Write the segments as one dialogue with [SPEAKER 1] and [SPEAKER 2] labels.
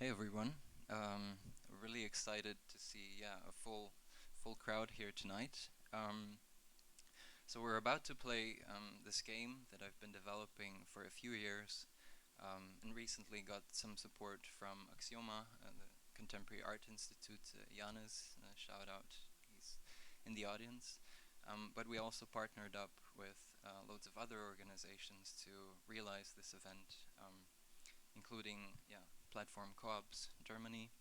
[SPEAKER 1] Hey everyone. Really excited to see a full crowd here tonight. So we're about to play this game that I've been developing for a few years, and recently got some support from Axioma, the Contemporary Art Institute. Janis, shout out, he's in the audience. But we also partnered up with loads of other organizations to realize this event, including Platform Co-ops Germany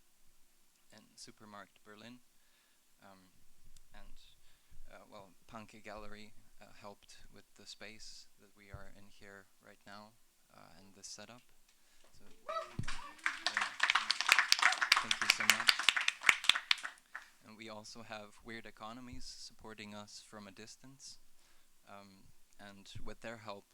[SPEAKER 1] and Supermarkt Berlin, um, and panke.gallery helped with the space that we are in here right now and this setup. So thank you so much. And we also have Weird Economies supporting us from a distance, and with their help,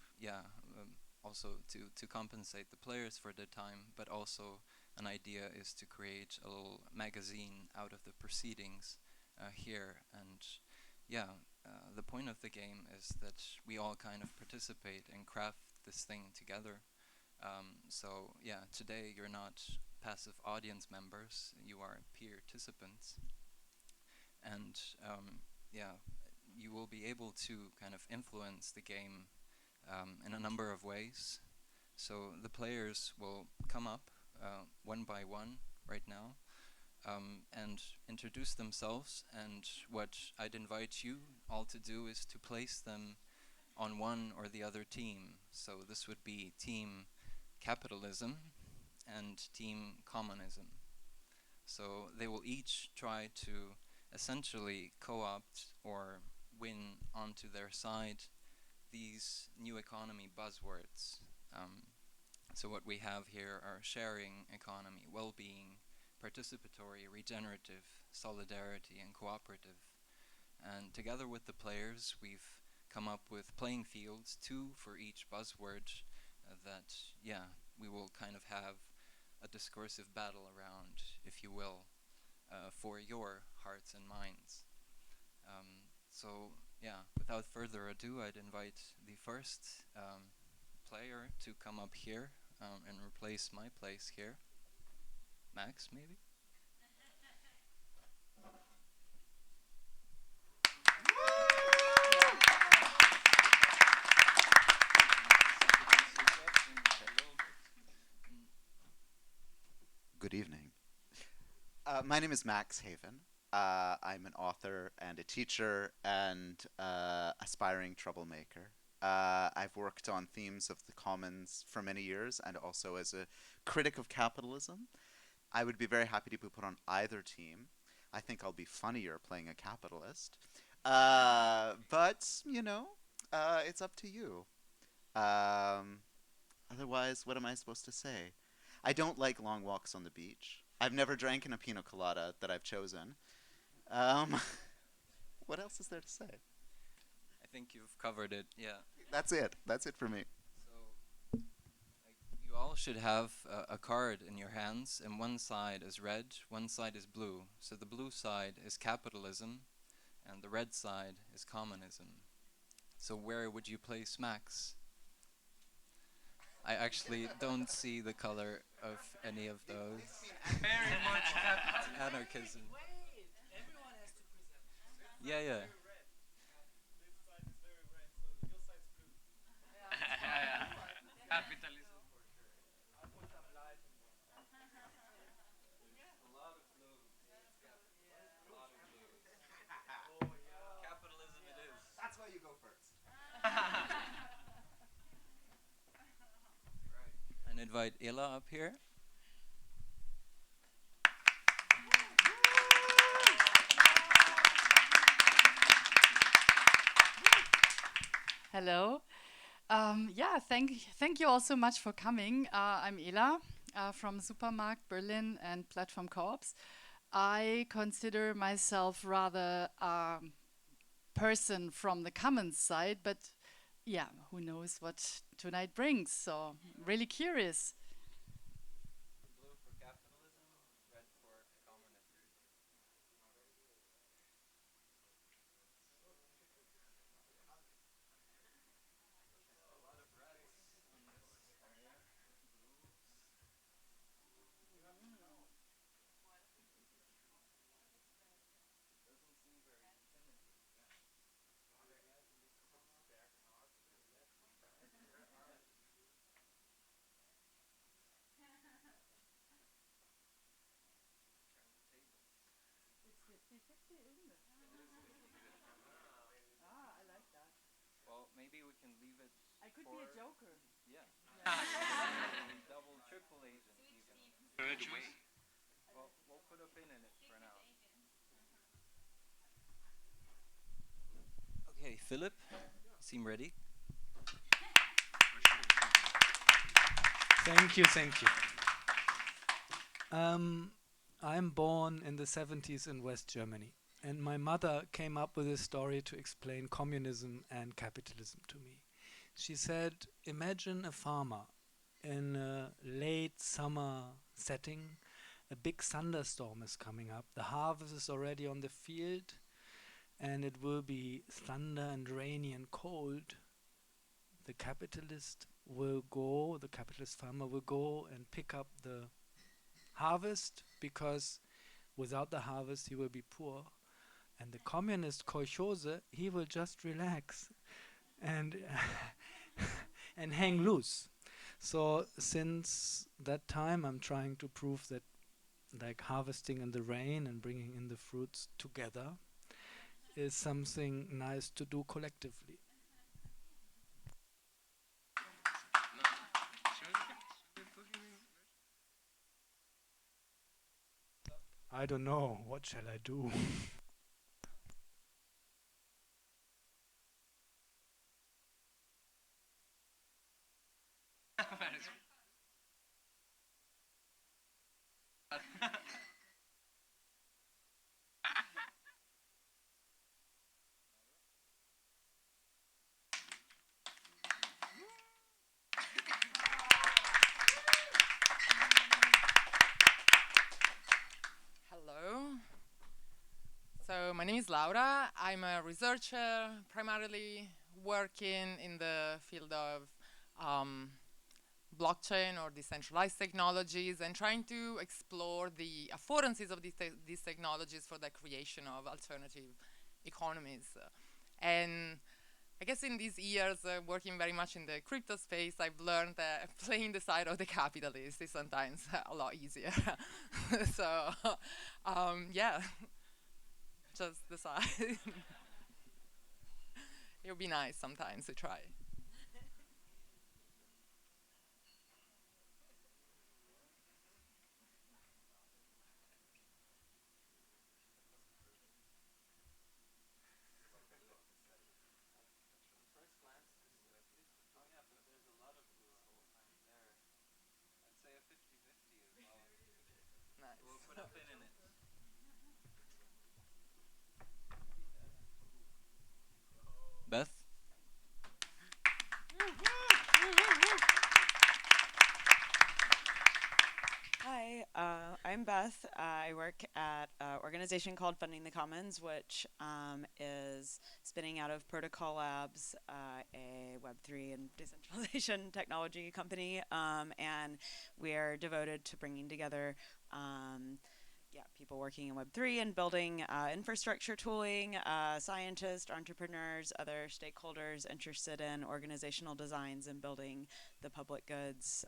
[SPEAKER 1] also to compensate the players for their time, but also an idea is to create a little magazine out of the proceedings here. And the point of the game is that we all kind of participate and craft this thing together. Today you're not passive audience members, you are peerticipants. And you will be able to kind of influence the game in a number of ways. So the players will come up one by one right now and introduce themselves, and what I'd invite you all to do is to place them on one or the other team. So this would be Team Capitalism and Team Commonism. So they will each try to essentially co-opt or win onto their side these new economy buzzwords. So what we have here are sharing economy, well-being, participatory, regenerative, solidarity, and cooperative. And together with the players, we've come up with playing fields, 2 for each buzzword, that we will kind of have a discursive battle around, if you will, for your hearts and minds. Without further ado, I'd invite the first player to come up here and replace my place here. Max, maybe?
[SPEAKER 2] Good evening. My name is Max Haven. I'm an author and a teacher and aspiring troublemaker. I've worked on themes of the commons for many years and also as a critic of capitalism. I would be very happy to be put on either team. I think I'll be funnier playing a capitalist. But it's up to you. Um, Otherwise, what am I supposed to say? I don't like long walks on the beach. I've never drank in a pina colada that I've chosen. Um, what else is there to say?
[SPEAKER 1] I think you've covered it, yeah.
[SPEAKER 2] That's it. That's it for me.
[SPEAKER 1] So, you all should have a card in your hands, and one side is red, one side is blue. So the blue side is capitalism, and the red side is communism. So where would you place Max? I actually don't see the color of any of those.
[SPEAKER 3] Very much
[SPEAKER 1] Anarchism. Yeah, yeah.
[SPEAKER 3] Capitalism.
[SPEAKER 1] Capitalism it is.
[SPEAKER 2] That's why you go first.
[SPEAKER 1] And invite Ella up here.
[SPEAKER 4] Hello. Thank you all so much for coming. I'm Ela from Supermarkt Berlin and Platform Co-ops. I consider myself rather a person from the commons side, but yeah, who knows what tonight brings. So really curious.
[SPEAKER 1] Blue for capitalism, red for communism. A lot of reds on this area. Blues.
[SPEAKER 4] I could be a joker.
[SPEAKER 1] Yeah. Double, triple agent even. Well, we'll put a pin in it for now. Okay, Philip, seem ready?
[SPEAKER 3] Thank you, thank you. I'm born in the 70s in West Germany, and my mother came up with a story to explain communism and capitalism to me. She said, imagine a farmer in a late summer setting. A big thunderstorm is coming up. The harvest is already on the field, and it will be thunder and rainy and cold. The capitalist farmer will go and pick up the harvest, because without the harvest he will be poor. And the communist Kolchose, he will just relax and and hang loose. So since that time I'm trying to prove that, like, harvesting in the rain and bringing in the fruits together is something nice to do collectively. I don't know, what shall I do?
[SPEAKER 5] Hello. So my name is Laura. I'm a researcher, primarily working in the field of um, blockchain or decentralized technologies, and trying to explore the affordances of these technologies for the creation of alternative economies. And I guess in these years, working very much in the crypto space, I've learned that playing the side of the capitalist is sometimes a lot easier. So, yeah, just decide. It would be nice sometimes to try.
[SPEAKER 1] First glance, oh yeah, but there's a lot of blue the whole time there. I'd say a 50-50 as well. We'll put a
[SPEAKER 5] Nice.
[SPEAKER 1] pin in it. Beth?
[SPEAKER 6] Hi, I'm Beth. I work at an organization called Funding the Commons, which is spinning out of Protocol Labs, a Web3 and decentralization technology company. And we're devoted to bringing together people working in Web3 and building infrastructure tooling, scientists, entrepreneurs, other stakeholders interested in organizational designs and building the public goods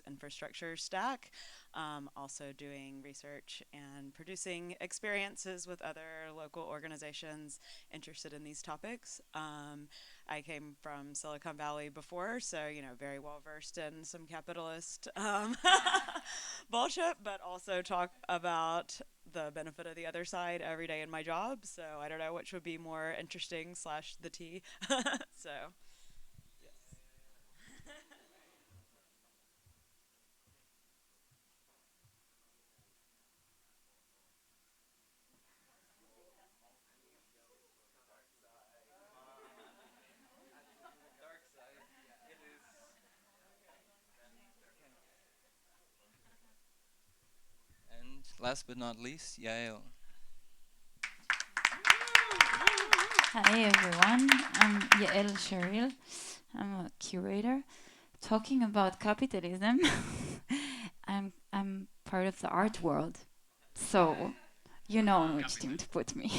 [SPEAKER 6] infrastructure stack. Also doing research and producing experiences with other local organizations interested in these topics. I came from Silicon Valley before, so very well versed in some capitalist bullshit, but also talk about the benefit of the other side every day in my job. So I don't know which would be more interesting / the tea. So yes.
[SPEAKER 1] Dark side. It is. And last but not least, Yael.
[SPEAKER 7] Hi everyone, I'm Yael Sheril. I'm a curator. Talking about capitalism, I'm part of the art world, so you know on which team to put me.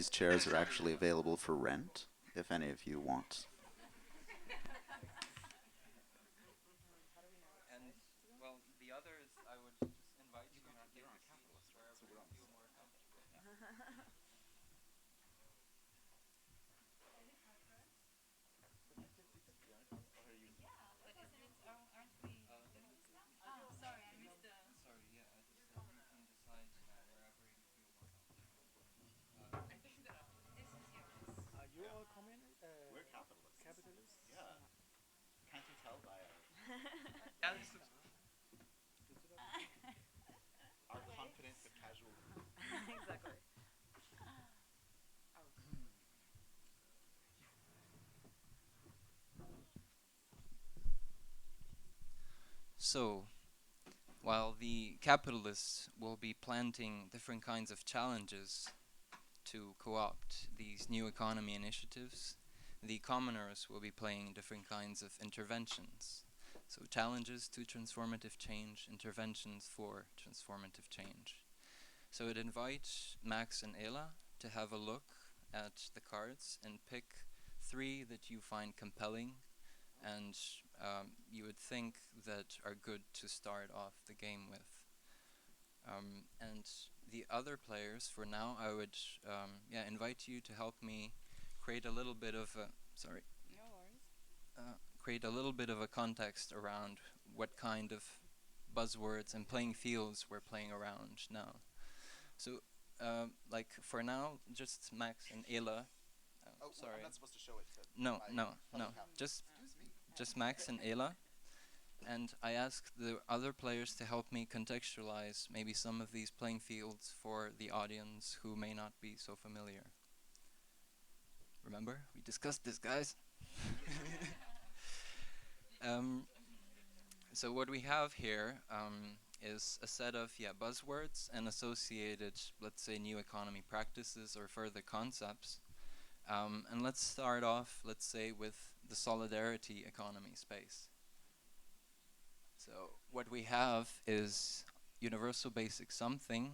[SPEAKER 2] these chairs are actually available for rent, if any of you want.
[SPEAKER 1] And, well, the others, I would just invite you to take a seat wherever you feel more comfortable. Sorry, yeah, I just said you can decide wherever you feel more comfortable.
[SPEAKER 3] Are you all communist?
[SPEAKER 2] We're capitalists.
[SPEAKER 3] Capitalists?
[SPEAKER 2] Yeah. Can't you tell by our confident but casual demeanor?
[SPEAKER 6] Exactly.
[SPEAKER 1] So, while the capitalists will be planting different kinds of challenges to co-opt these new economy initiatives, the commoners will be playing different kinds of interventions. So challenges to transformative change, interventions for transformative change. So I'd invite Max and Ela to have a look at the cards and pick 3 that you find compelling and you would think that are good to start off the game with. And the other players, for now, I would invite you to help me create a little bit of a,
[SPEAKER 4] No worries.
[SPEAKER 1] create a little bit of a context around what kind of buzzwords and playing fields we're playing around now. So, like for now, just Max and Ela. Sorry.
[SPEAKER 2] I'm not supposed to show it to
[SPEAKER 1] No,
[SPEAKER 2] my
[SPEAKER 1] no,
[SPEAKER 2] fellow
[SPEAKER 1] no.
[SPEAKER 2] capitalists.
[SPEAKER 1] Just Max and Ela. And I asked the other players to help me contextualize maybe some of these playing fields for the audience who may not be so familiar. Remember? We discussed this, guys. So what we have here is a set of buzzwords and associated, let's say, new economy practices or further concepts. And let's start off, let's say, with the solidarity economy space. So what we have is universal basic something.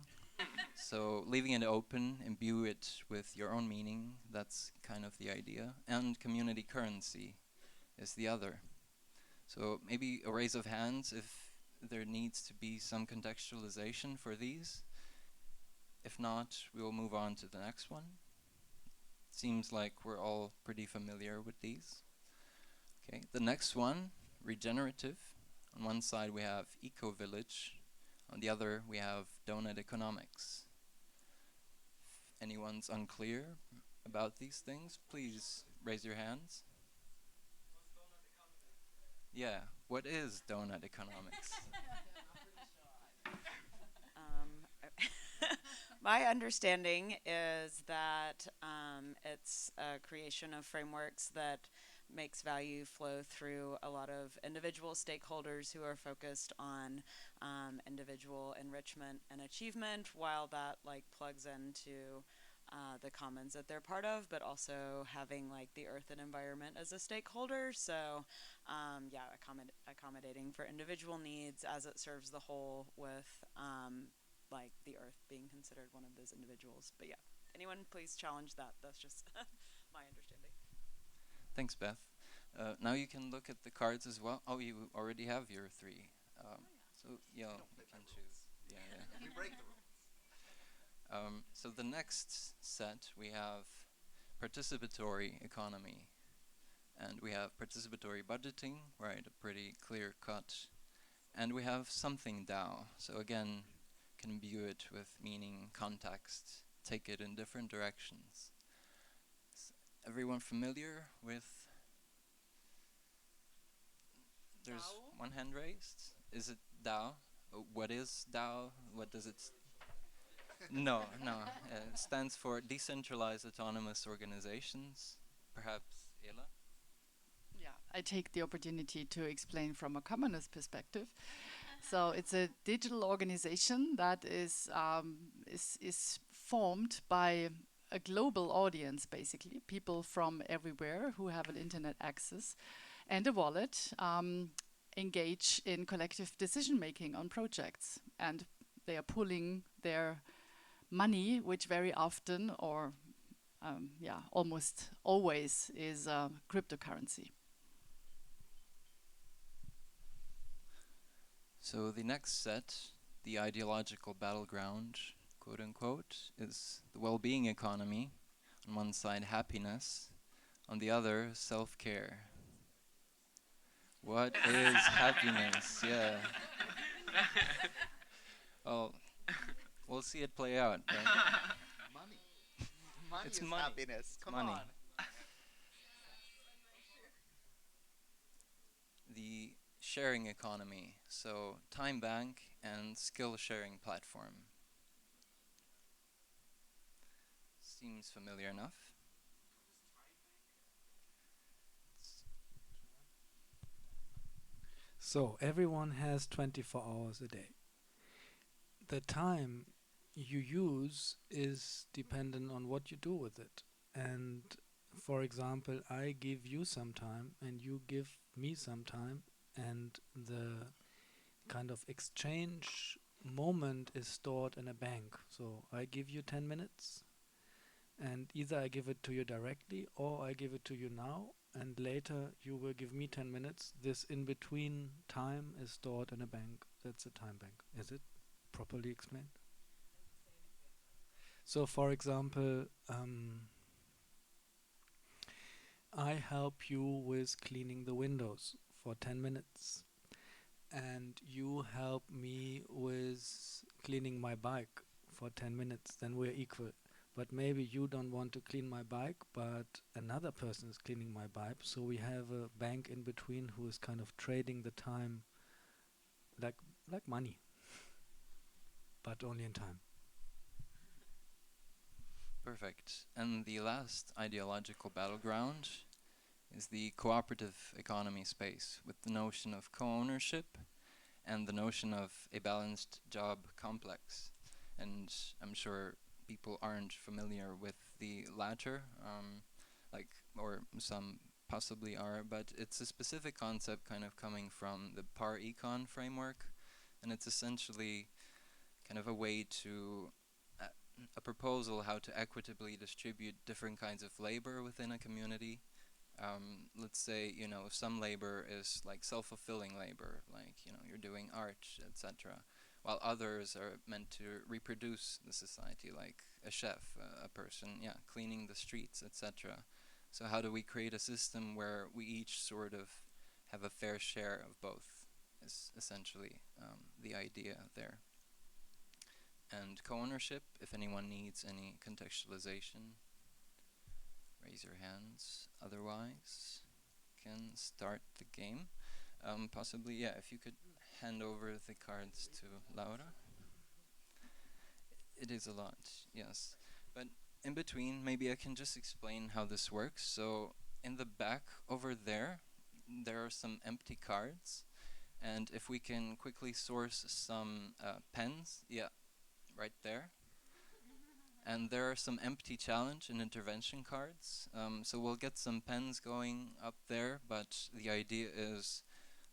[SPEAKER 1] So leaving it open, imbue it with your own meaning, that's kind of the idea. And community currency is the other. So maybe a raise of hands if there needs to be some contextualization for these. If not, we will move on to the next one. Seems like we're all pretty familiar with these. Okay, the next one, regenerative. On one side we have eco-village, on the other we have donut economics. If anyone's unclear about these things, please raise your hands. Yeah, what is donut economics?
[SPEAKER 6] My understanding is that it's a creation of frameworks that makes value flow through a lot of individual stakeholders who are focused on individual enrichment and achievement, while that like plugs into the commons that they're part of, but also having like the earth and environment as a stakeholder. So accommodating for individual needs as it serves the whole, with like the earth being considered one of those individuals. But yeah, anyone please challenge that. That's just my understanding.
[SPEAKER 1] Thanks, Beth. Now you can look at the cards as well. Oh, you already have your 3. So yeah, you can choose. Yeah.
[SPEAKER 2] We break the rules.
[SPEAKER 1] So the next set we have participatory economy, and we have participatory budgeting, right? A pretty clear cut, and we have something DAO. So again, can imbue it with meaning, context, take it in different directions. Is everyone familiar with? There's
[SPEAKER 5] DAO?
[SPEAKER 1] one hand raised. Is it DAO? What is DAO? What does it? No. It stands for Decentralized Autonomous Organizations. Perhaps Ela?
[SPEAKER 4] Yeah, I take the opportunity to explain from a communist perspective. So it's a digital organization that is formed by a global audience, basically people from everywhere who have an internet access and a wallet, engage in collective decision making on projects, and they are pooling their money, which very often or yeah, almost always is cryptocurrency.
[SPEAKER 1] So the next set, the ideological battleground, quote unquote, is the well-being economy. On one side, happiness. On the other, self-care. What is happiness? Yeah. Well, we'll see it play out, right?
[SPEAKER 2] Money. Money
[SPEAKER 1] It's
[SPEAKER 2] is
[SPEAKER 1] money.
[SPEAKER 2] happiness.
[SPEAKER 1] It's
[SPEAKER 2] Come
[SPEAKER 1] money.
[SPEAKER 2] on.
[SPEAKER 1] The sharing economy, so time bank and skill sharing platform. Seems familiar enough.
[SPEAKER 3] So everyone has 24 hours a day. The time you use is dependent on what you do with it. And for example, I give you some time and you give me some time, and the kind of exchange moment is stored in a bank. So I give you 10 minutes, and either I give it to you directly or I give it to you now, and later you will give me 10 minutes. This in between time is stored in a bank. That's a time bank. Is it properly explained? So for example, I help you with cleaning the windows for 10 minutes, and you help me with cleaning my bike for 10 minutes, then we're equal. But maybe you don't want to clean my bike, but another person is cleaning my bike, so we have a bank in between who is kind of trading the time like money, but only in time.
[SPEAKER 1] Perfect. And the last ideological battleground is the cooperative economy space, with the notion of co-ownership and the notion of a balanced job complex. And I'm sure people aren't familiar with the latter, or some possibly are, but it's a specific concept kind of coming from the par econ framework, and it's essentially kind of a way to a proposal how to equitably distribute different kinds of labor within a community. Let's say, some labor is like self-fulfilling labor, like, you're doing art, etc., while others are meant to reproduce the society, like a chef, a person, cleaning the streets, etc. So how do we create a system where we each sort of have a fair share of both, is essentially the idea there. And co-ownership, if anyone needs any contextualization, raise your hands. Otherwise, can start the game. Possibly, if you could hand over the cards to Laura. It is a lot, yes. But in between, maybe I can just explain how this works. So in the back over there are some empty cards. And if we can quickly source some pens, right there. And there are some empty challenge and intervention cards. So we'll get some pens going up there, but the idea is,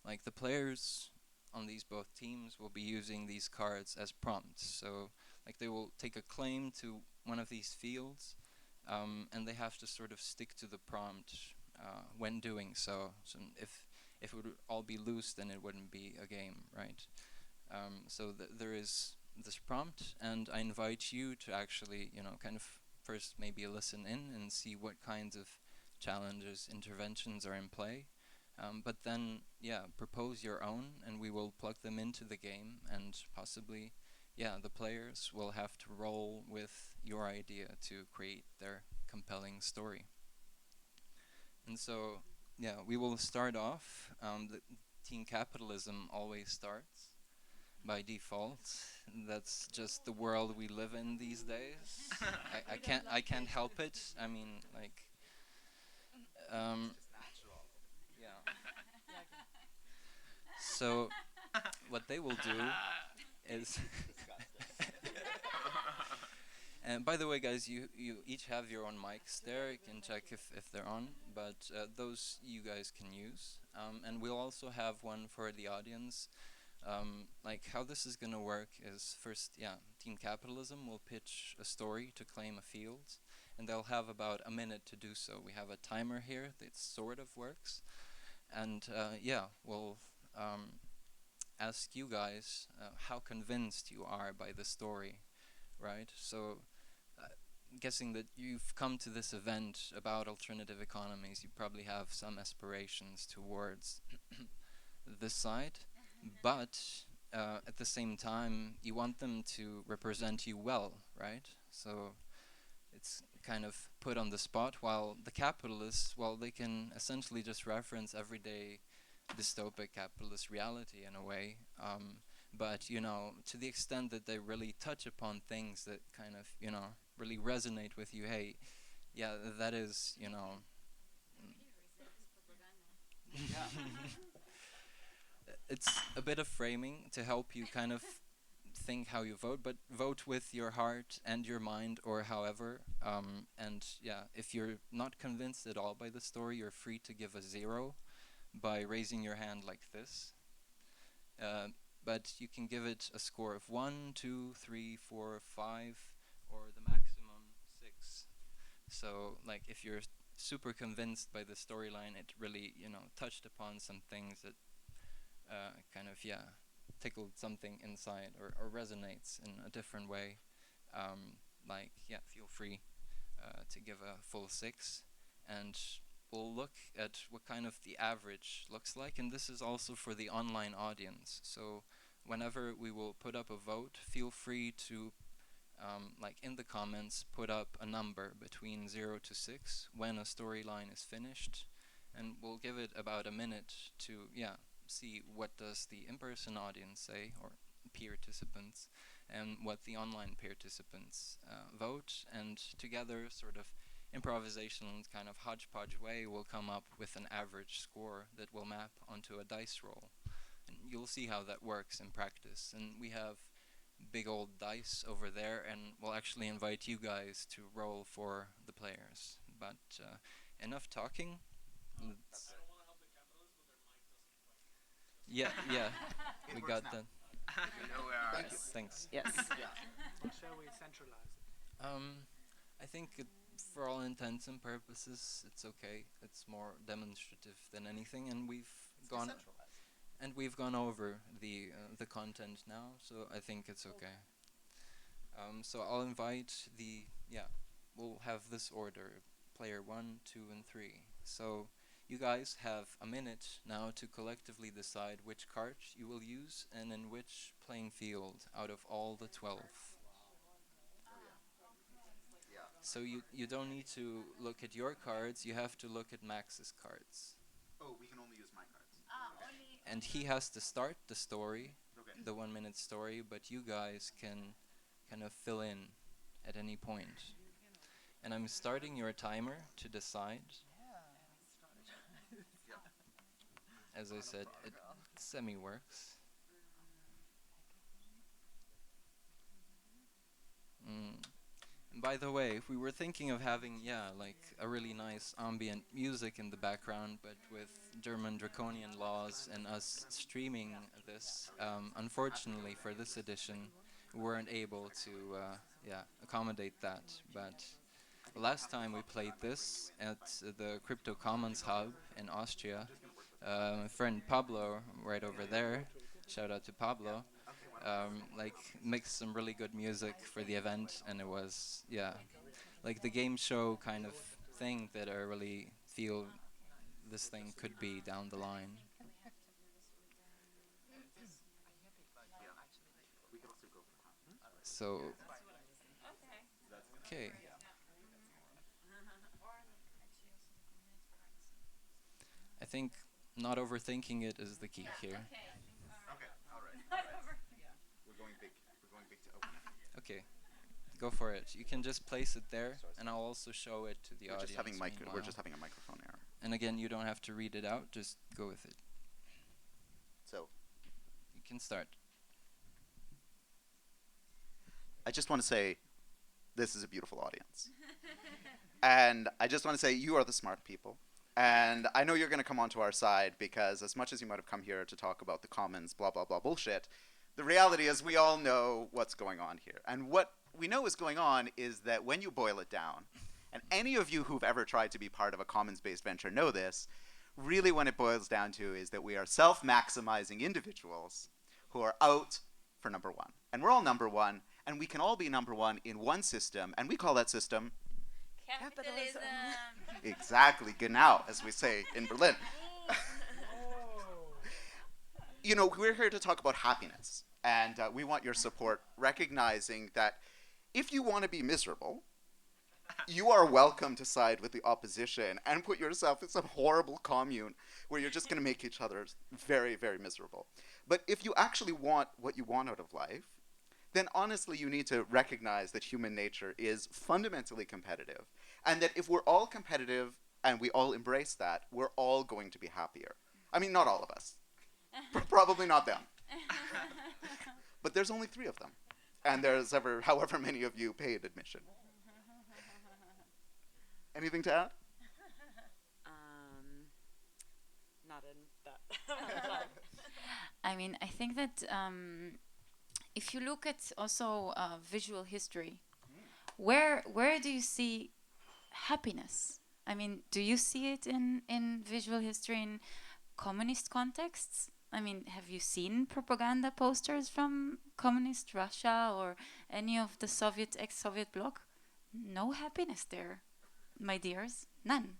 [SPEAKER 1] like, the players on these both teams will be using these cards as prompts. So, like, they will take a claim to one of these fields, and they have to sort of stick to the prompt when doing so. So if it would all be loose, then it wouldn't be a game, right? So there is this prompt, and I invite you to actually, kind of first maybe listen in and see what kinds of challenges, interventions are in play. But then, propose your own, and we will plug them into the game, and possibly, the players will have to roll with your idea to create their compelling story. And so, we will start off. The Team Capitalism always starts by default. That's just the world we live in these days. I can't help it. I mean, like, yeah. So what they will do is, and by the way, guys, you each have your own mics there. You can check if they're on, but those you guys can use. And we'll also have one for the audience. Like, how this is going to work is, first, Team Capitalism will pitch a story to claim a field, and they'll have about a minute to do so. We have a timer here that sort of works, and yeah, we'll ask you guys how convinced you are by the story, right? So, guessing that you've come to this event about alternative economies, you probably have some aspirations towards this side, but at the same time, you want them to represent you well, right? So it's kind of put on the spot, while the capitalists, well, they can essentially just reference everyday dystopic capitalist reality in a way. But, you know, to the extent that they really touch upon things that kind of, you know, really resonate with you, hey, yeah, that is, you know, it's a bit of framing to help you kind of think how you vote, but vote with your heart and your mind, or however. And yeah, if you're not convinced at all by the story, you're free to give a 0 by raising your hand like this. But you can give it a score of 1, 2, 3, 4, 5, or the maximum 6. So, like, if you're super convinced by the storyline, it really, you know, touched upon some things that kind of, yeah, tickled something inside, or resonates in a different way. Like, yeah, feel free to give a full 6, and we'll look at what kind of the average looks like, and this is also for the online audience. So whenever we will put up a vote, feel free to like in the comments put up a number between 0 to 6 when a storyline is finished, and we'll give it about a minute to, yeah, see what does the in-person audience say, or peer-ticipants, and what the online peer-ticipants vote, and together, sort of improvisational kind of hodgepodge way, we'll come up with an average score that will map onto a dice roll. And you'll see how that works in practice. And we have big old dice over there, and we'll actually invite you guys to roll for the players. But enough talking. Let's yeah, yeah, we got that. Thanks.
[SPEAKER 6] Yes.
[SPEAKER 3] Shall we centralize it?
[SPEAKER 1] I think for all intents and purposes, it's okay. It's more demonstrative than anything, and we've gone over the content now, so I think it's okay. So I'll invite we'll have this order: player 1, 2, and 3. So you guys have a minute now to collectively decide which card you will use and in which playing field out of all the 12. So you don't need to look at your cards, you have to look at Max's cards.
[SPEAKER 2] Oh, we can only use my cards.
[SPEAKER 1] And he has to start the story,
[SPEAKER 2] Okay.
[SPEAKER 1] the 1 minute story, but you guys can kind of fill in at any point. And I'm starting your timer to decide. As I said, it semi-works. And by the way, if we were thinking of having, like a really nice ambient music in the background, but with German draconian laws and us streaming this, unfortunately for this edition, we weren't able to, accommodate that. But the last time we played this at the Crypto Commons Hub in Austria, my friend Pablo, right over there, shout out to Pablo, like mixed some really good music for the event, and it was, like the game show kind of thing that I really feel this thing could be down the line. So, okay. I think not overthinking it is the key here.
[SPEAKER 2] Okay, all right. We're going big. We're going big to open it.
[SPEAKER 1] Okay, go for it. You can just place it there, and I'll also show it to the
[SPEAKER 2] We're
[SPEAKER 1] audience.
[SPEAKER 2] we're just having a microphone error.
[SPEAKER 1] And again, you don't have to read it out, just go with it.
[SPEAKER 2] So,
[SPEAKER 1] You can start.
[SPEAKER 2] I just want to say, this is a beautiful audience. And I just want to say, you are the smart people. And I know you're going to come onto our side, because as much as you might have come here to talk about the commons, blah, blah, blah bullshit, the reality is we all know what's going on here. And what we know is going on is that when you boil it down, And any of you who've ever tried to be part of a commons-based venture know this. Really, what it boils down to is that we are self-maximizing individuals who are out for number one. And we're all number one, and we can all be number one in one system, and we call that system
[SPEAKER 6] Capitalism.
[SPEAKER 2] exactly, genau, as we say in Berlin. You know, we're here to talk about happiness, and we want your support, recognizing that if you want to be miserable, you are welcome to side with the opposition and put yourself in some horrible commune where you're just going to make each other very, very miserable. But if you actually want what you want out of life, then honestly you need to recognize that human nature is fundamentally competitive, and that if we're all competitive and we all embrace that, we're all going to be happier. I mean, not all of us. Probably not them. But there's only 3 of them. And there's however many of you paid admission. Anything to add?
[SPEAKER 6] Not in that.
[SPEAKER 7] I mean, I think that if you look at also visual history, where do you see happiness? I mean, do you see it in visual history in communist contexts? I mean, have you seen propaganda posters from communist Russia or any of the ex-Soviet bloc? No happiness there, my dears, none.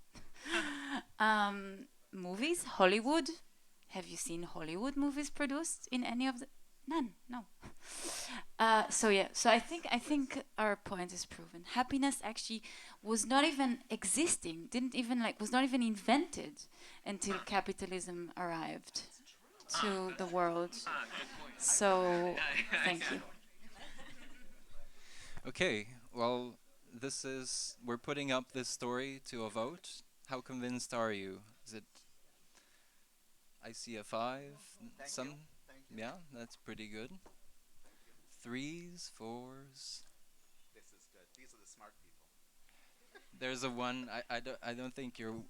[SPEAKER 7] Movies, Hollywood. Have you seen Hollywood movies produced in any of the? None, no. So I think our point is proven. Happiness actually was not even existing, was not even invented until capitalism arrived to the world. So thank you.
[SPEAKER 1] Okay, well, we're putting up this story to a vote. How convinced are you? Is it? I see a 5. Thank you. Yeah, that's pretty good. 3s, 4s.
[SPEAKER 2] This is good. These are the smart people.
[SPEAKER 1] There's a 1. I don't think you're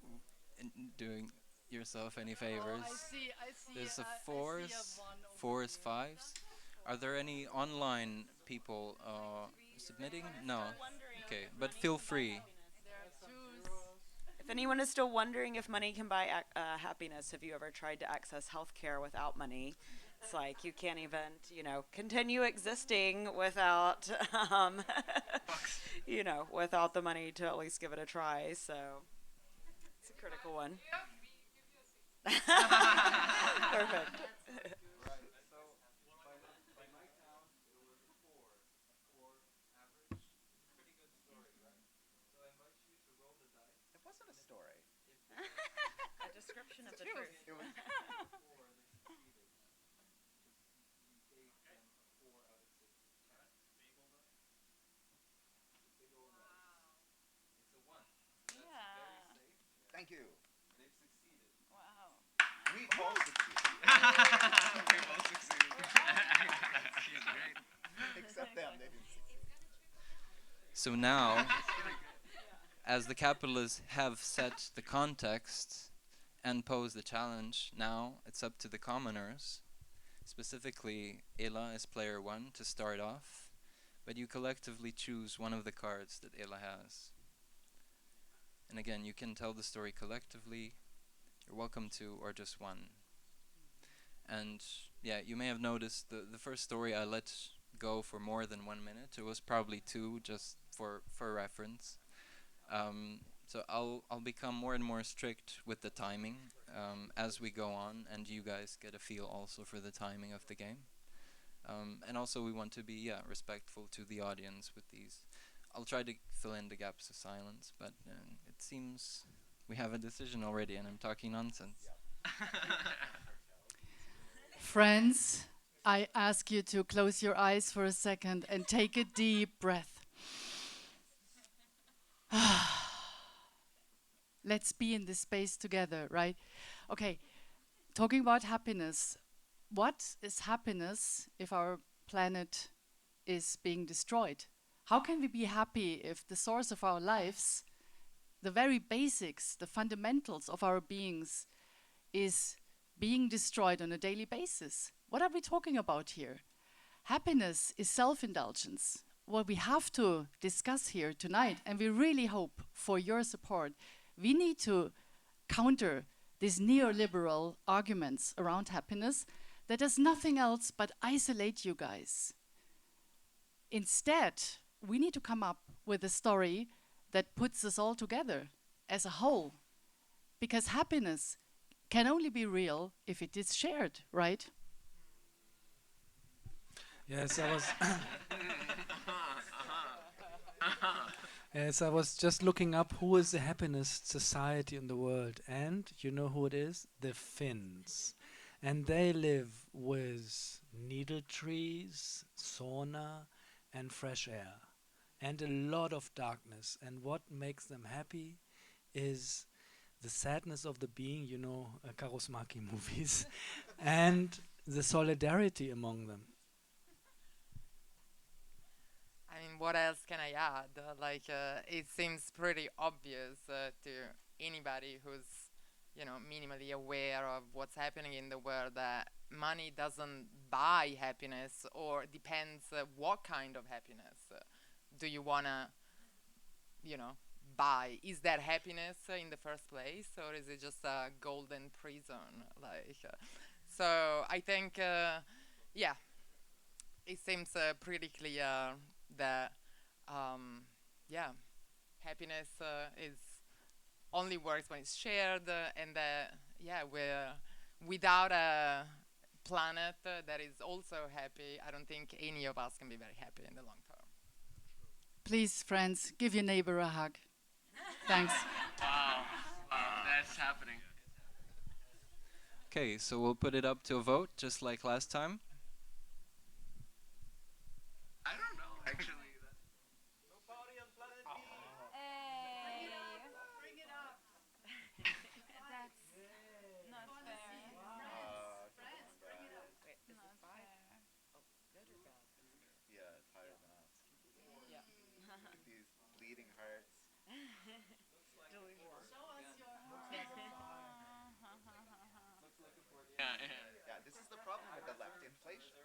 [SPEAKER 1] doing yourself any favors.
[SPEAKER 4] I see.
[SPEAKER 1] There's a
[SPEAKER 4] I
[SPEAKER 1] 4s,
[SPEAKER 4] see a 1 over
[SPEAKER 1] 4s, 5s. Are there any online people submitting? No. Okay, but feel free.
[SPEAKER 6] If anyone is still wondering if money can buy happiness, have you ever tried to access healthcare without money? It's like you can't even, continue existing without, without the money to at least give it a try. So it's a critical one. Perfect.
[SPEAKER 2] It wasn't a story.
[SPEAKER 6] A description of the truth.
[SPEAKER 2] Thank you.
[SPEAKER 7] They've succeeded. Wow.
[SPEAKER 2] We all succeeded.
[SPEAKER 8] We've all succeeded. She's great.
[SPEAKER 2] Except them, they didn't succeed.
[SPEAKER 1] So now, as the capitalists have set the context and posed the challenge, now it's up to the commoners, specifically Ela as player 1, to start off, but you collectively choose one of the cards that Ela has. And again, you can tell the story collectively, you're welcome to, or just one. And yeah, you may have noticed the first story I let go for more than 1 minute. It was probably 2, just for reference. So I'll become more and more strict with the timing as we go on, and you guys get a feel also for the timing of the game. And also we want to be respectful to the audience with these. I'll try to fill in the gaps of silence, but it seems we have a decision already and I'm talking nonsense.
[SPEAKER 4] Friends, I ask you to close your eyes for a second and take a deep breath. Let's be in this space together, right? Okay, talking about happiness. What is happiness if our planet is being destroyed? How can we be happy if the source of our lives, the very basics, the fundamentals of our beings, is being destroyed on a daily basis? What are we talking about here? Happiness is self-indulgence. what we have to discuss here tonight, and we really hope for your support, we need to counter these neoliberal arguments around happiness that does nothing else but isolate you guys. Instead, we need to come up with a story that puts us all together as a whole. Because happiness can only be real if it is shared, right?
[SPEAKER 3] Yes, I was. Yes, I was just looking up who is the happiness society in the world, and you know who it is? The Finns. And they live with needle trees, sauna, and fresh air, and a lot of darkness. And what makes them happy is the sadness of the being, you know, Karusmaki movies, and the solidarity among them.
[SPEAKER 5] I mean, what else can I add? It seems pretty obvious to anybody who's, minimally aware of what's happening in the world that money doesn't buy happiness, or depends what kind of happiness do you wanna, buy. Is that happiness in the first place, or is it just a golden prison? So I think, yeah, it seems pretty clear that yeah, happiness is only works when it's shared, and that we're without a planet that is also happy. I don't think any of us can be very happy in the long term.
[SPEAKER 4] Please, friends, give your neighbor a hug. Thanks.
[SPEAKER 8] Wow, that's happening.
[SPEAKER 1] Okay, so we'll put it up to a vote, just like last time.
[SPEAKER 8] I don't know, actually.
[SPEAKER 2] Yeah, it's higher than us. These bleeding hearts. Yeah, this is the problem with the left inflation.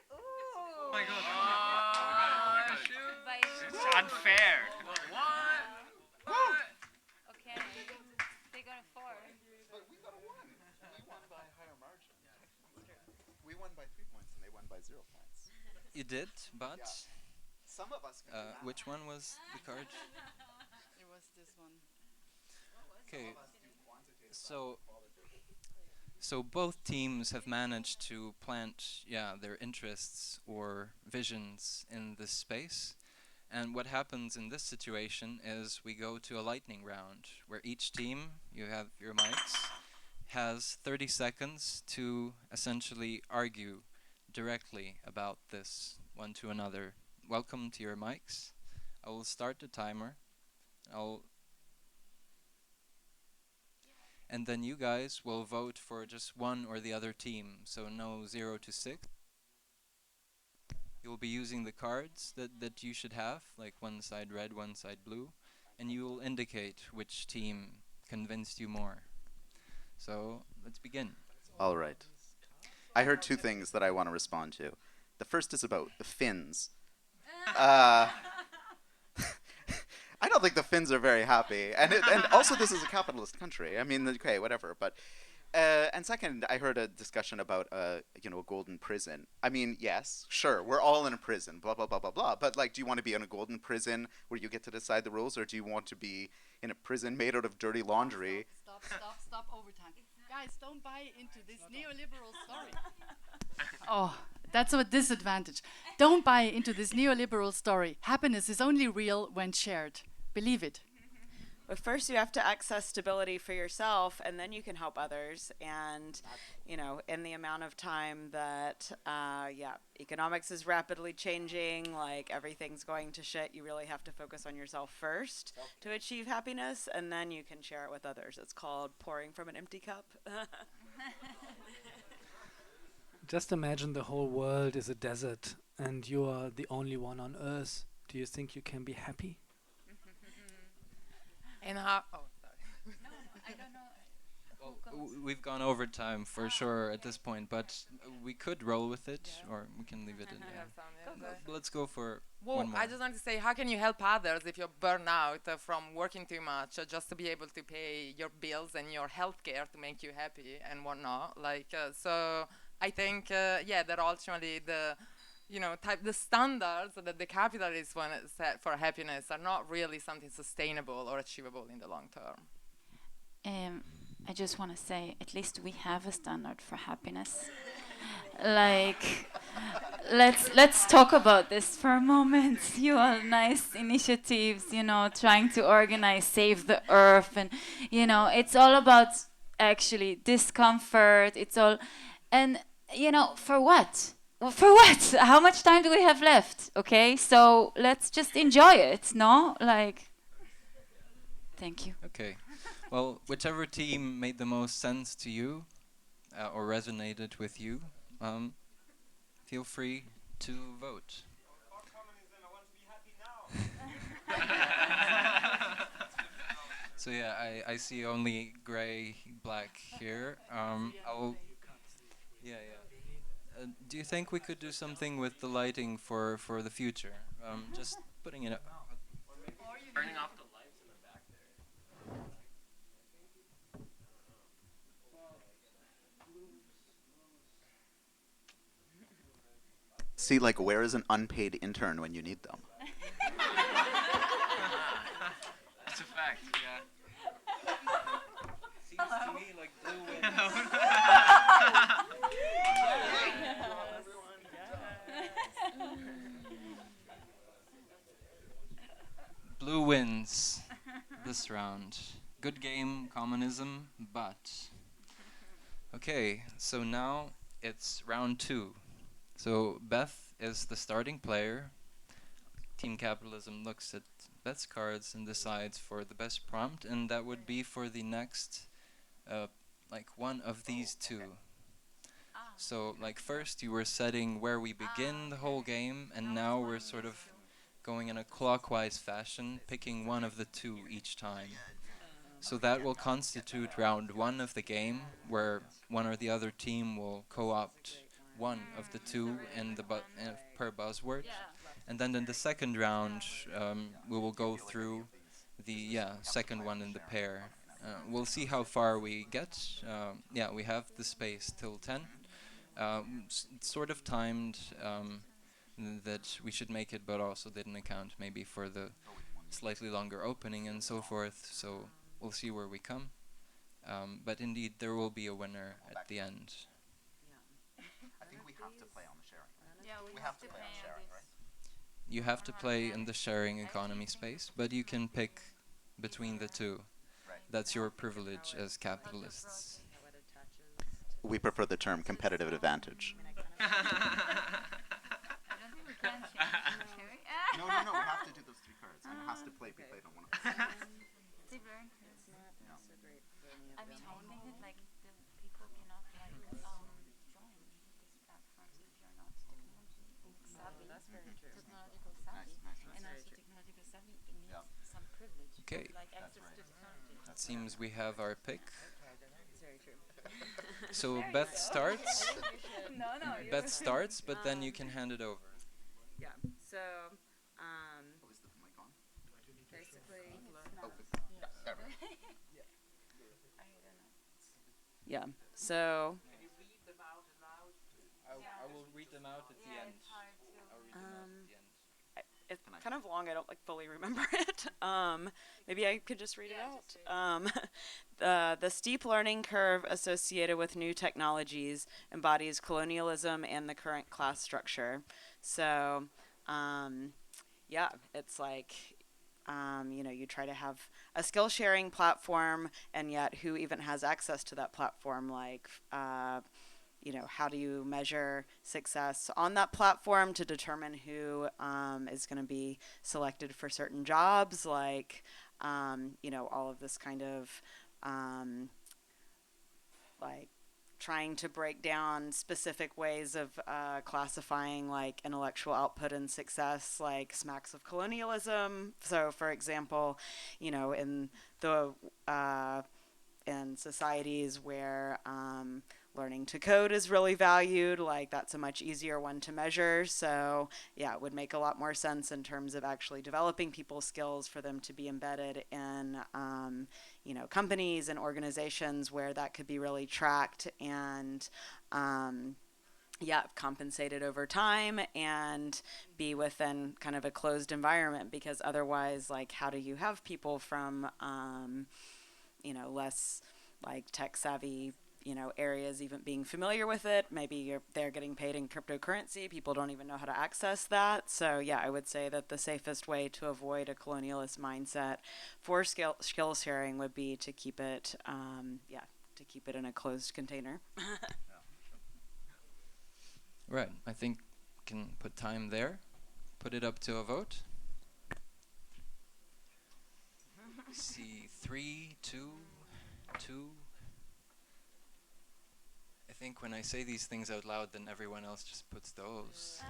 [SPEAKER 8] Oh my god. Oh my god. It's unfair. What?
[SPEAKER 7] Okay, they got a 4.
[SPEAKER 2] But we got a 1. We won by a higher margin. We won by 3 points and they won by 0 points.
[SPEAKER 1] You did, but
[SPEAKER 2] Some of us can do math.
[SPEAKER 1] which one was the card?
[SPEAKER 4] It was this one.
[SPEAKER 1] Okay, so both teams have managed to plant, their interests or visions in this space. And what happens in this situation is we go to a lightning round, where each team, you have your mics, has 30 seconds to essentially argue directly about this one to another. Welcome to your mics. I will start the timer. And then you guys will vote for just one or the other team, so no 0 to 6. You'll be using the cards that you should have, like one side red, one side blue, and you will indicate which team convinced you more. So let's begin.
[SPEAKER 2] All right. I heard 2 things that I want to respond to. The first is about the Finns. I don't think the Finns are very happy, and also this is a capitalist country. I mean, okay, whatever. But and second, I heard a discussion about a golden prison. I mean, yes, sure, we're all in a prison, blah blah blah blah blah. But do you want to be in a golden prison where you get to decide the rules, or do you want to be in a prison made out of dirty laundry?
[SPEAKER 4] Stop overtime. Guys, don't buy into this neoliberal story. Oh, that's a disadvantage. Don't buy into this neoliberal story. Happiness is only real when shared. Believe it.
[SPEAKER 6] But first you have to access stability for yourself, and then you can help others. And, in the amount of time that, economics is rapidly changing, like everything's going to shit, you really have to focus on yourself first to achieve happiness, and then you can share it with others. It's called pouring from an empty cup.
[SPEAKER 3] Just imagine the whole world is a desert and you are the only one on Earth. Do you think you can be happy?
[SPEAKER 5] And how? Oh, sorry.
[SPEAKER 7] No, I don't know.
[SPEAKER 1] Well, we've gone over time for sure at this point, but we could roll with it, or we can leave it in
[SPEAKER 5] I
[SPEAKER 1] there.
[SPEAKER 5] have some, yeah.
[SPEAKER 1] Let's go for
[SPEAKER 5] Well,
[SPEAKER 1] one more.
[SPEAKER 5] I just want to say, how can you help others if you're burned out from working too much, just to be able to pay your bills and your healthcare to make you happy and whatnot? So I think, that ultimately the standards that the capitalists want to set for happiness are not really something sustainable or achievable in the long term.
[SPEAKER 7] I just want to say, at least we have a standard for happiness. Like, let's talk about this for a moment. You all nice initiatives, trying to organize Save the Earth, and it's all about actually discomfort. It's all, and for what? Well, for what? How much time do we have left? Okay, so let's just enjoy it, no? Thank you.
[SPEAKER 1] Okay. Well, whichever team made the most sense to you or resonated with you, feel free to vote. So yeah, I see only gray, black here. Yeah. Do you think we could do something with the lighting for the future? Just putting it up.
[SPEAKER 8] Turning off the lights in the back there.
[SPEAKER 2] See, like, where is an unpaid intern when you need them?
[SPEAKER 8] That's a fact, yeah.
[SPEAKER 1] Seems to me like blue wind. Blue wins this round. Good game, Commonism, but... Okay, so now it's round 2. So Beth is the starting player. Team Capitalism looks at Beth's cards and decides for the best prompt, and that would be for the next, one of these two. So, first you were setting where we begin the whole game, and now we're sort of going in a clockwise fashion, picking one of the two each time. So that will constitute round 1 of the game, where one or the other team will co-opt one of the two in the per buzzword. And then in the second round, we will go through the second one in the pair. We'll see how far we get. We have the space till 10. It's sort of timed that we should make it, but also didn't account maybe for the slightly longer opening and so forth. So we'll see where we come. But indeed, there will be a winner at the end.
[SPEAKER 2] I think we have to play on the sharing.
[SPEAKER 7] Yeah,
[SPEAKER 2] We have to play on sharing, right?
[SPEAKER 1] You have to play in the sharing economy space, but you can pick between the two.
[SPEAKER 2] Right.
[SPEAKER 1] That's your privilege as capitalists.
[SPEAKER 2] We prefer the term competitive advantage.
[SPEAKER 7] I don't think we can change.
[SPEAKER 2] No, we have to do those 3 cards, and it has to be played on one of them.
[SPEAKER 7] I mean, I think that the people cannot join these platforms if you're not technologically savvy.
[SPEAKER 6] That's very true.
[SPEAKER 7] Technological savvy,
[SPEAKER 2] Nice.
[SPEAKER 7] and also technological savvy needs some privilege.
[SPEAKER 1] Okay.
[SPEAKER 7] Access to technology.
[SPEAKER 1] It seems we have our pick.
[SPEAKER 6] That's very true.
[SPEAKER 1] So Beth starts.
[SPEAKER 6] No,
[SPEAKER 1] Beth starts, but then you can hand it over.
[SPEAKER 6] Yeah. So,
[SPEAKER 2] Is the mic on?
[SPEAKER 6] basically,
[SPEAKER 2] Yeah.
[SPEAKER 6] So,
[SPEAKER 1] I will read them out at the end.
[SPEAKER 6] it's kind of long. I don't fully remember it. Maybe I could just read it out. The steep learning curve associated with new technologies embodies colonialism and the current class structure. So, it's you try to have a skill sharing platform, and yet who even has access to that platform? How do you measure success on that platform to determine who is going to be selected for certain jobs? All of this kind of trying to break down specific ways of classifying like intellectual output and success, like smacks of colonialism. So, for example, you know, in the in societies where learning to code is really valued, like that's a much easier one to measure. So yeah, it would make a lot more sense in terms of actually developing people's skills for them to be embedded in you know, companies and organizations where that could be really tracked and yeah, compensated over time and be within kind of a closed environment, because otherwise, like, how do you have people from you know, less like tech savvy, you know, areas even being familiar with it? Maybe they're getting paid in cryptocurrency. People don't even know how to access that. So yeah, I would say that the safest way to avoid a colonialist mindset for skill sharing would be to keep it, yeah, to keep it in a closed container.
[SPEAKER 1] Right. I think can put time there. Put it up to a vote. See, 3, 2, 2. I think when I say these things out loud, then everyone else just puts those.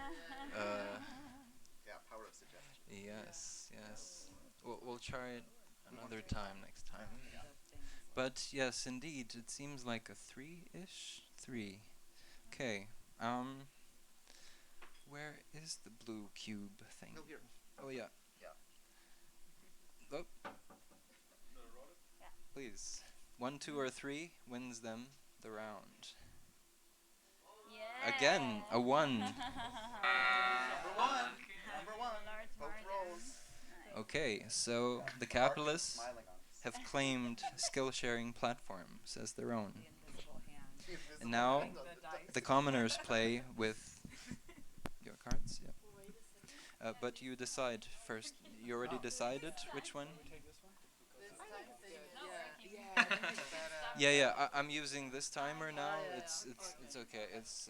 [SPEAKER 2] Yeah, power of suggestion.
[SPEAKER 1] Yes, yes. We'll try it another time next time. But yes, indeed, it seems like a 3-ish. 3. Okay. Where is the blue cube thing?
[SPEAKER 2] No, here.
[SPEAKER 1] Oh yeah.
[SPEAKER 2] Yeah.
[SPEAKER 1] Oh. Please. 1, 2, or 3 wins them the round.
[SPEAKER 7] Yeah.
[SPEAKER 1] Again, a 1.
[SPEAKER 2] Number one. Both rolls.
[SPEAKER 1] Okay, so the capitalists have claimed skill sharing platforms as their own. And now the commoners play with your cards. Yeah. But you decide first. You already decided which one? Yeah. I'm using this timer now. It's okay. It's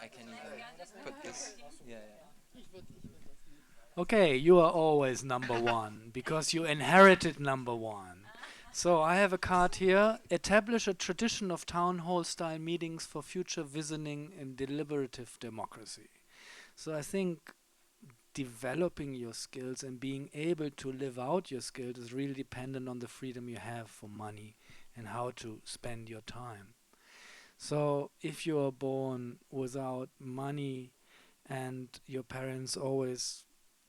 [SPEAKER 1] I can even put this. Yeah.
[SPEAKER 3] Okay, you are always number one because you inherited number one. So I have a card here. Establish a tradition of town hall style meetings for future visioning and deliberative democracy. So I think developing your skills and being able to live out your skills is really dependent on the freedom you have for money and how to spend your time. So if you are born without money and your parents always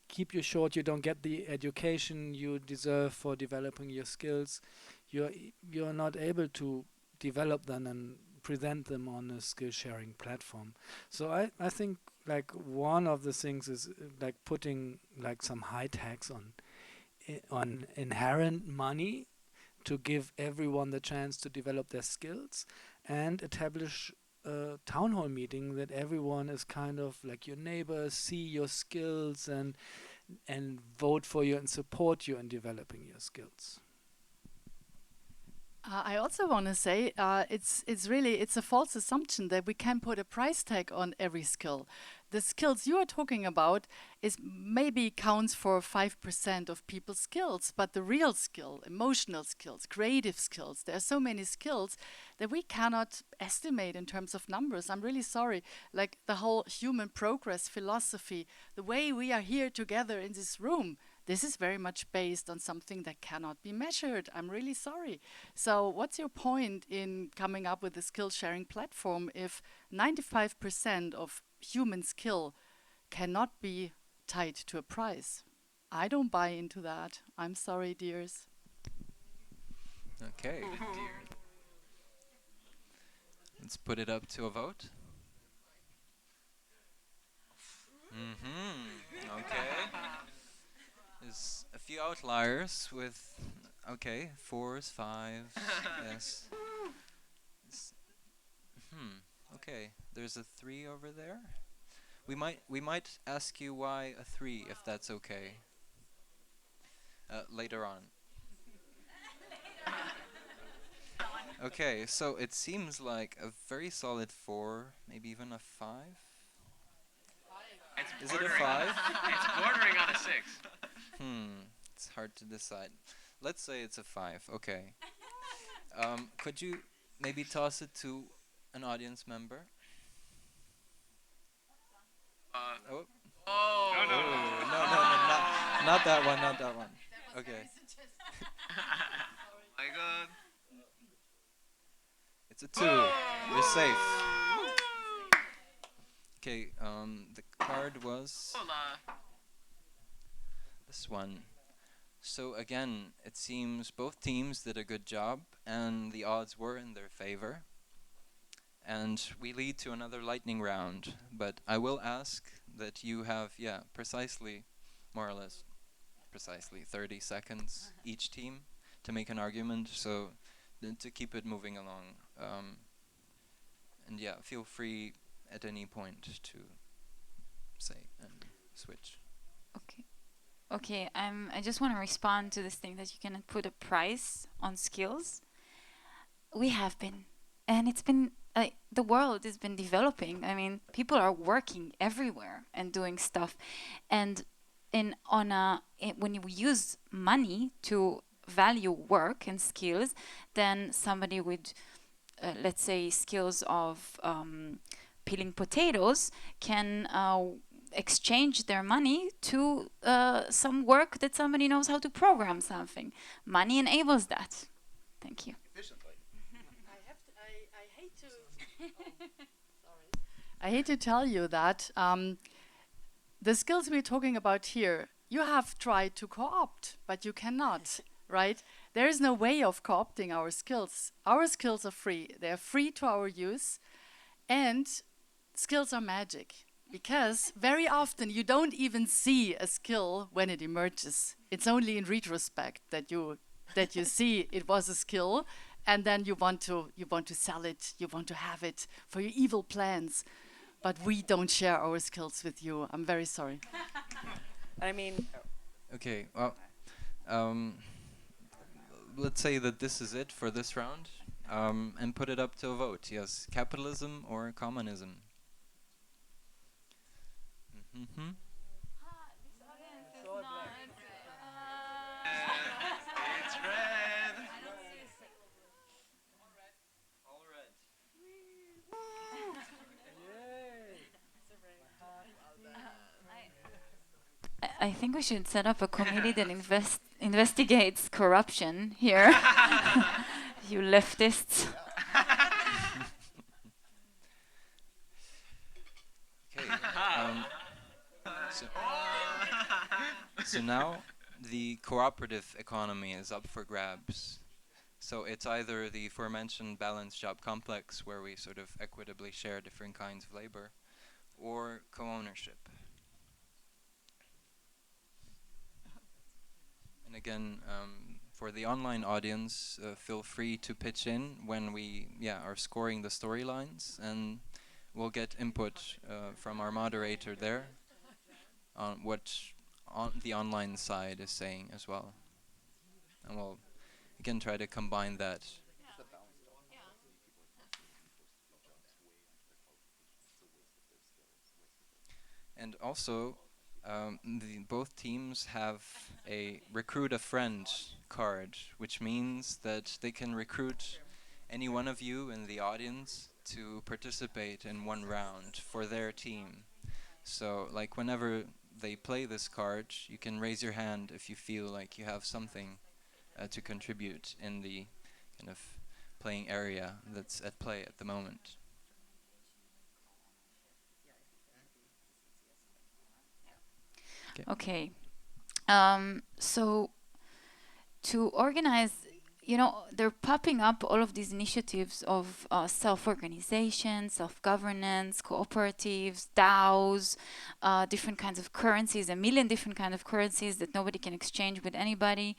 [SPEAKER 3] keep you short, you don't get the education you deserve for developing your skills, you're not able to develop them and present them on a skill sharing platform. So I think like one of the things is like putting like some high tax on inherent money to give everyone the chance to develop their skills, and establish a town hall meeting that everyone is kind of like your neighbors, see your skills and vote for you and support you in developing your skills.
[SPEAKER 4] I also want to say it's a false assumption that we can put a price tag on every skill. The skills you are talking about is maybe counts for 5% of people's skills, but the real skill, emotional skills, creative skills, there are so many skills that we cannot estimate in terms of numbers. I'm really sorry. Like the whole human progress philosophy, the way we are here together in this room, this is very much based on something that cannot be measured. I'm really sorry. So what's your point in coming up with a skill sharing platform if 95% of human skill cannot be tied to a price? I don't buy into that. I'm sorry, dears.
[SPEAKER 1] Okay. Let's put it up to a vote. Okay. There's a few outliers with, okay, 4s, 5s, yes. Okay, there's a 3 over there. We might ask you why a 3, if that's okay. Later on. Okay, so it seems like a very solid 4, maybe even a 5. Is it a 5?
[SPEAKER 8] It's bordering on a 6.
[SPEAKER 1] It's hard to decide. Let's say it's a 5. Okay. Could you maybe toss it to an audience member. Oh.
[SPEAKER 8] Oh. No, no,
[SPEAKER 1] Oh,
[SPEAKER 8] no.
[SPEAKER 1] not that one, not that one. Okay.
[SPEAKER 8] My God.
[SPEAKER 1] It's a 2. You're safe. Okay, the card was
[SPEAKER 8] Hola.
[SPEAKER 1] this one. So again, it seems both teams did a good job, and the odds were in their favor. And we lead to another lightning round, but I will ask that you have, precisely, more or less, precisely 30 seconds each team to make an argument, so to keep it moving along. And feel free at any point to say and switch.
[SPEAKER 7] Okay. Okay, I just want to respond to this thing that you cannot put a price on skills. We have been, and it's been, the world has been developing. I mean, people are working everywhere and doing stuff, and when you use money to value work and skills, then somebody with, let's say, skills of peeling potatoes can exchange their money to some work that somebody knows how to program something. Money enables that. Thank you.
[SPEAKER 4] I hate to tell you that the skills we're talking about here, you have tried to co-opt, but you cannot, right? There is no way of co-opting our skills. Our skills are free. They're free to our use, and skills are magic. Because very often you don't even see a skill when it emerges. It's only in retrospect that you see it was a skill, and then you want to sell it, you want to have it for your evil plans. But we don't share our skills with you. I'm very sorry.
[SPEAKER 6] I mean,
[SPEAKER 1] Okay, well, let's say that this is it for this round, and put it up to a vote. Yes, capitalism or commonism? Mm-hmm.
[SPEAKER 8] It's red.
[SPEAKER 1] All red.
[SPEAKER 7] I think we should set up a committee that investigates corruption here. You leftists.
[SPEAKER 1] Okay. So now the cooperative economy is up for grabs. So it's either the aforementioned balanced job complex, where we sort of equitably share different kinds of labor, or co-ownership. And again, for the online audience, feel free to pitch in when we are scoring the storylines, and we'll get input from our moderator there on what the online side is saying as well. And we'll again try to combine that. And also, both teams have a recruit a friend card, which means that they can recruit any one of you in the audience to participate in one round for their team. So, like, whenever they play this card, you can raise your hand if you feel like you have something to contribute in the kind of playing area that's at play at the moment.
[SPEAKER 7] Okay. So to organize, they're popping up all of these initiatives of self-organization, self-governance, cooperatives, DAOs, different kinds of currencies, a million different kinds of currencies that nobody can exchange with anybody.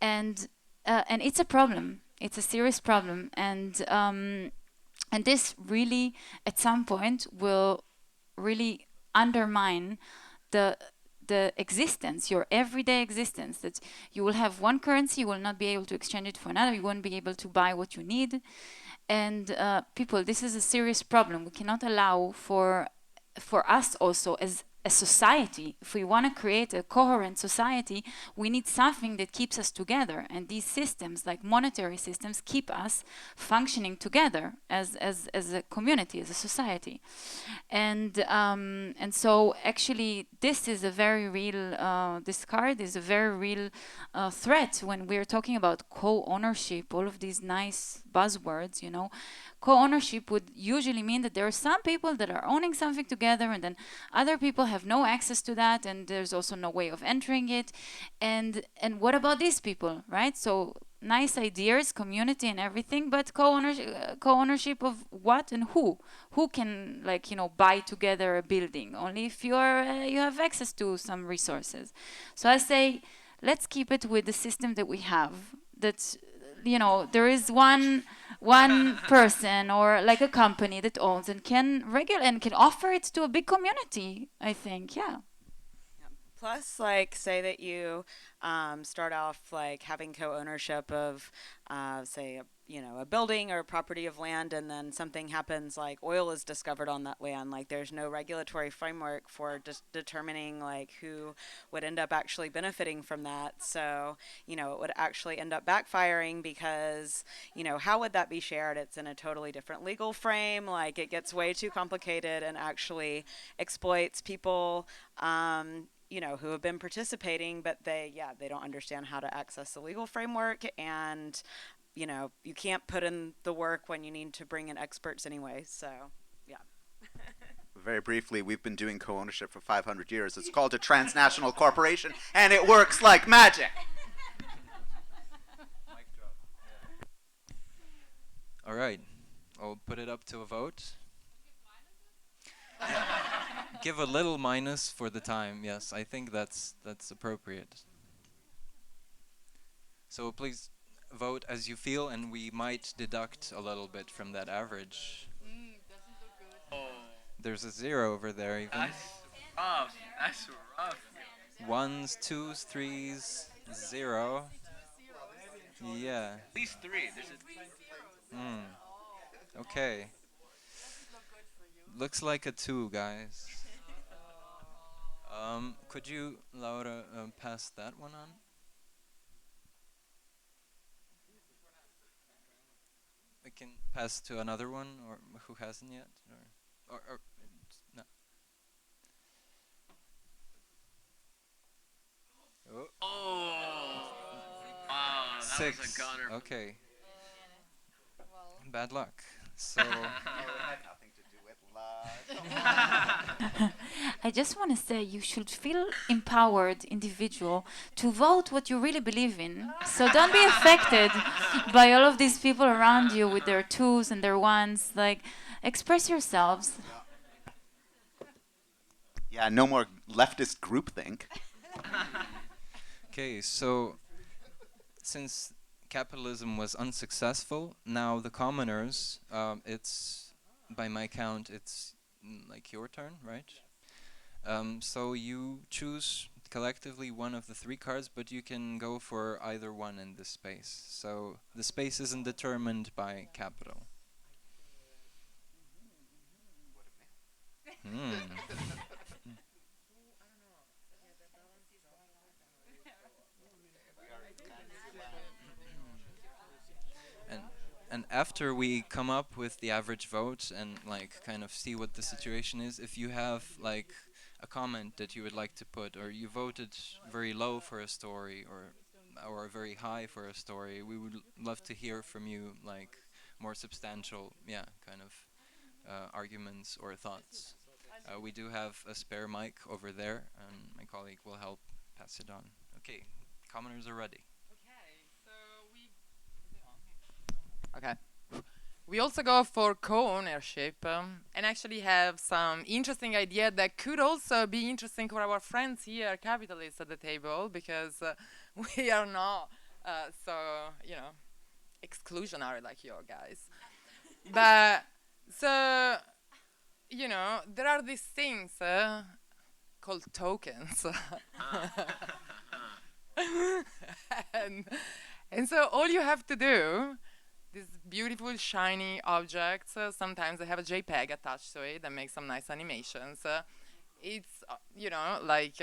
[SPEAKER 7] And it's a problem. It's a serious problem. And this really, at some point, will really undermine the existence, your everyday existence, that you will have one currency, you will not be able to exchange it for another, you won't be able to buy what you need. And people, this is a serious problem. We cannot allow for us also as a society, if we want to create a coherent society, we need something that keeps us together. And these systems, like monetary systems, keep us functioning together as a community, as a society. And so actually this is a very real, this card is a very real threat when we're talking about co-ownership, all of these nice buzzwords, you know. Co-ownership would usually mean that there are some people that are owning something together, and then other people have no access to that, and there's also no way of entering it. And what about these people, right? So nice ideas, community and everything, but co-ownership of what and who? Who can, like, you know, buy together a building? Only if you have access to some resources. So I say, let's keep it with the system that we have. That, you know, there is one person or like a company that owns and can offer it to a big community, I think. Yeah.
[SPEAKER 6] Plus, like, say that you start off like having co-ownership of, say, a building or a property of land, and then something happens, like oil is discovered on that land. Like, there's no regulatory framework for just determining like who would end up actually benefiting from that. So, it would actually end up backfiring because, how would that be shared? It's in a totally different legal frame. Like, it gets way too complicated and actually exploits people. Who have been participating, but they don't understand how to access the legal framework, and you can't put in the work when you need to bring in experts anyway. So, yeah.
[SPEAKER 2] Very briefly, we've been doing co-ownership for 500 years. It's called a transnational corporation, and it works like magic.
[SPEAKER 1] All right, I'll put it up to a vote. Give a little minus for the time. Yes, I think that's appropriate. So please vote as you feel, and we might deduct a little bit from that average. There's a 0 over there even.
[SPEAKER 8] That's rough. That's rough.
[SPEAKER 1] 1s, 2s, 3s, 0. Yeah.
[SPEAKER 8] At least 3.
[SPEAKER 1] Okay. Looks like a 2, guys. Could you, Laura, pass that one on? We can pass to another one, or who hasn't yet, or no. Oh.
[SPEAKER 8] Oh. Wow. That
[SPEAKER 1] 6.
[SPEAKER 8] was a gunner.
[SPEAKER 1] Okay. Bad luck. So.
[SPEAKER 7] I just want to say you should feel empowered individual to vote what you really believe in. So don't be affected by all of these people around you with their 2s and their 1s. Like, express yourselves.
[SPEAKER 2] Yeah, no more leftist groupthink.
[SPEAKER 1] Okay, so since capitalism was unsuccessful, now the commoners, it's, by my count, it's like your turn, right? So you choose collectively one of the 3 cards, but you can go for either one in this space. So the space isn't determined by capital. And after we come up with the average vote and like kind of see what the situation is, if you have like a comment that you would like to put, or you voted very low for a story or very high for a story, we would love to hear from you, like more substantial, kind of arguments or thoughts. We do have a spare mic over there, and my colleague will help pass it on. Okay, commoners are ready.
[SPEAKER 5] Okay. We also go for co-ownership and actually have some interesting idea that could also be interesting for our friends here, capitalists at the table, because we are not so, exclusionary like you guys. But, so, there are these things called tokens. and so all you have to do, these beautiful shiny objects, sometimes they have a JPEG attached to it that makes some nice animations, it's, like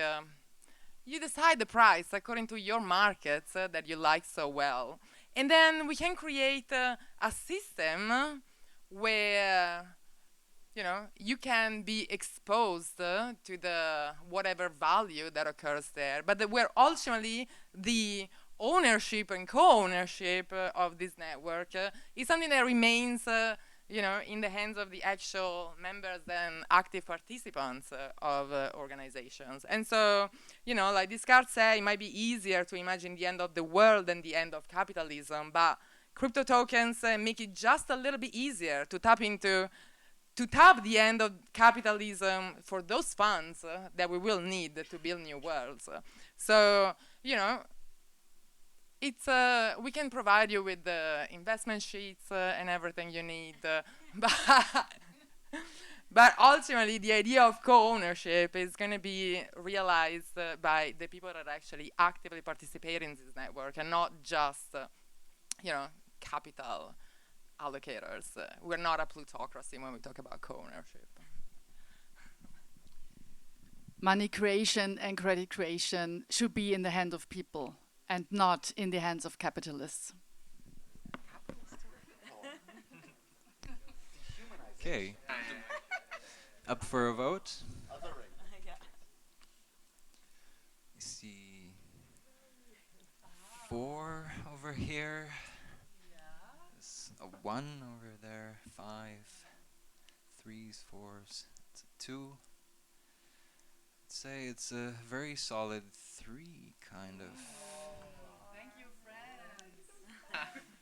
[SPEAKER 5] you decide the price according to your markets that you like so well. And then we can create a system where you can be exposed to the whatever value that occurs there, but where ultimately the ownership and co-ownership of this network is something that remains in the hands of the actual members and active participants of organizations. And so, like Descartes said, it might be easier to imagine the end of the world than the end of capitalism, but crypto tokens make it just a little bit easier to tap the end of capitalism for those funds that we will need to build new worlds. So, it's we can provide you with the investment sheets and everything you need, but ultimately the idea of co-ownership is going to be realized by the people that actually actively participate in this network and not just, capital allocators. We're not a plutocracy when we talk about co-ownership.
[SPEAKER 4] Money creation and credit creation should be in the hand of people and not in the hands of capitalists.
[SPEAKER 1] Okay. Up for a vote? You see 4 over here. There's a 1 over there. 5. 3s, 4s. It's a 2. I'd say it's a very solid 3, kind of.
[SPEAKER 4] Thank you, friends.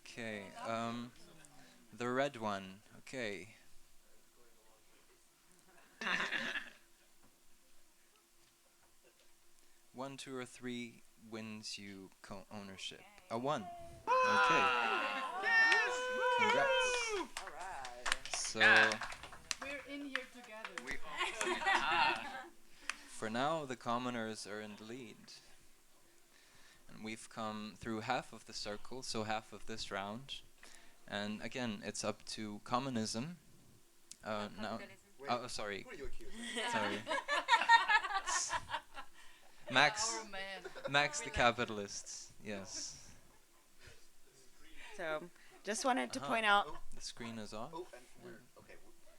[SPEAKER 1] Okay, the red one. Okay. One, 2, or 3 wins you co-ownership. A 1. Okay. Congrats. So
[SPEAKER 4] We're in here together.
[SPEAKER 1] for now, the commoners are in the lead. And we've come through half of the circle, so half of this round. And again, it's up to Commonism. Now, oh, sorry.
[SPEAKER 2] Who are you accusing?
[SPEAKER 1] Sorry. Max,
[SPEAKER 4] Our man.
[SPEAKER 1] Max the Capitalists. Yes.
[SPEAKER 6] So, just wanted to point out.
[SPEAKER 1] The screen is off.
[SPEAKER 2] Oh, and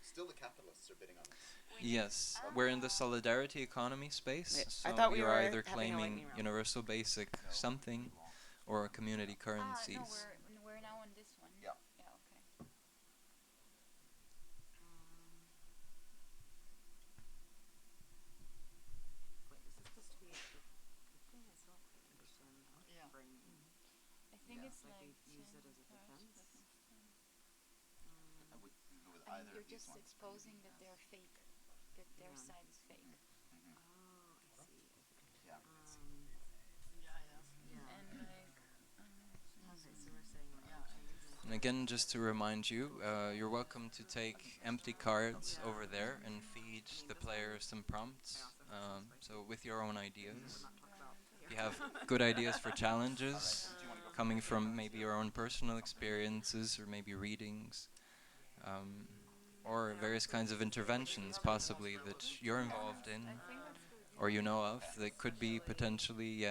[SPEAKER 2] still the capitalists are bidding on this.
[SPEAKER 1] Yes, we're in the solidarity economy space,
[SPEAKER 6] Wait,
[SPEAKER 1] so
[SPEAKER 6] I thought we
[SPEAKER 1] you're
[SPEAKER 6] were
[SPEAKER 1] either
[SPEAKER 6] having a
[SPEAKER 1] claiming
[SPEAKER 6] lightning round.
[SPEAKER 1] universal basic something or community currencies.
[SPEAKER 7] No, we're now on this one.
[SPEAKER 2] Yeah.
[SPEAKER 7] Yeah, okay. I think it's like
[SPEAKER 6] use it as a defense.
[SPEAKER 2] I would go with
[SPEAKER 7] I mean,
[SPEAKER 2] either
[SPEAKER 7] you're
[SPEAKER 2] of these
[SPEAKER 7] just
[SPEAKER 2] ones.
[SPEAKER 7] exposing that they're fake, that their side is fake.
[SPEAKER 6] Oh, I see.
[SPEAKER 2] Yeah.
[SPEAKER 7] And like,
[SPEAKER 6] Okay, so we're saying like
[SPEAKER 1] And again, just to remind you, you're welcome to take empty cards over there and feed the players some prompts. So with your own ideas. If you have good ideas for challenges, coming from maybe your own personal experiences or maybe readings, or various kinds of interventions possibly that you're involved in or you know of that could be potentially,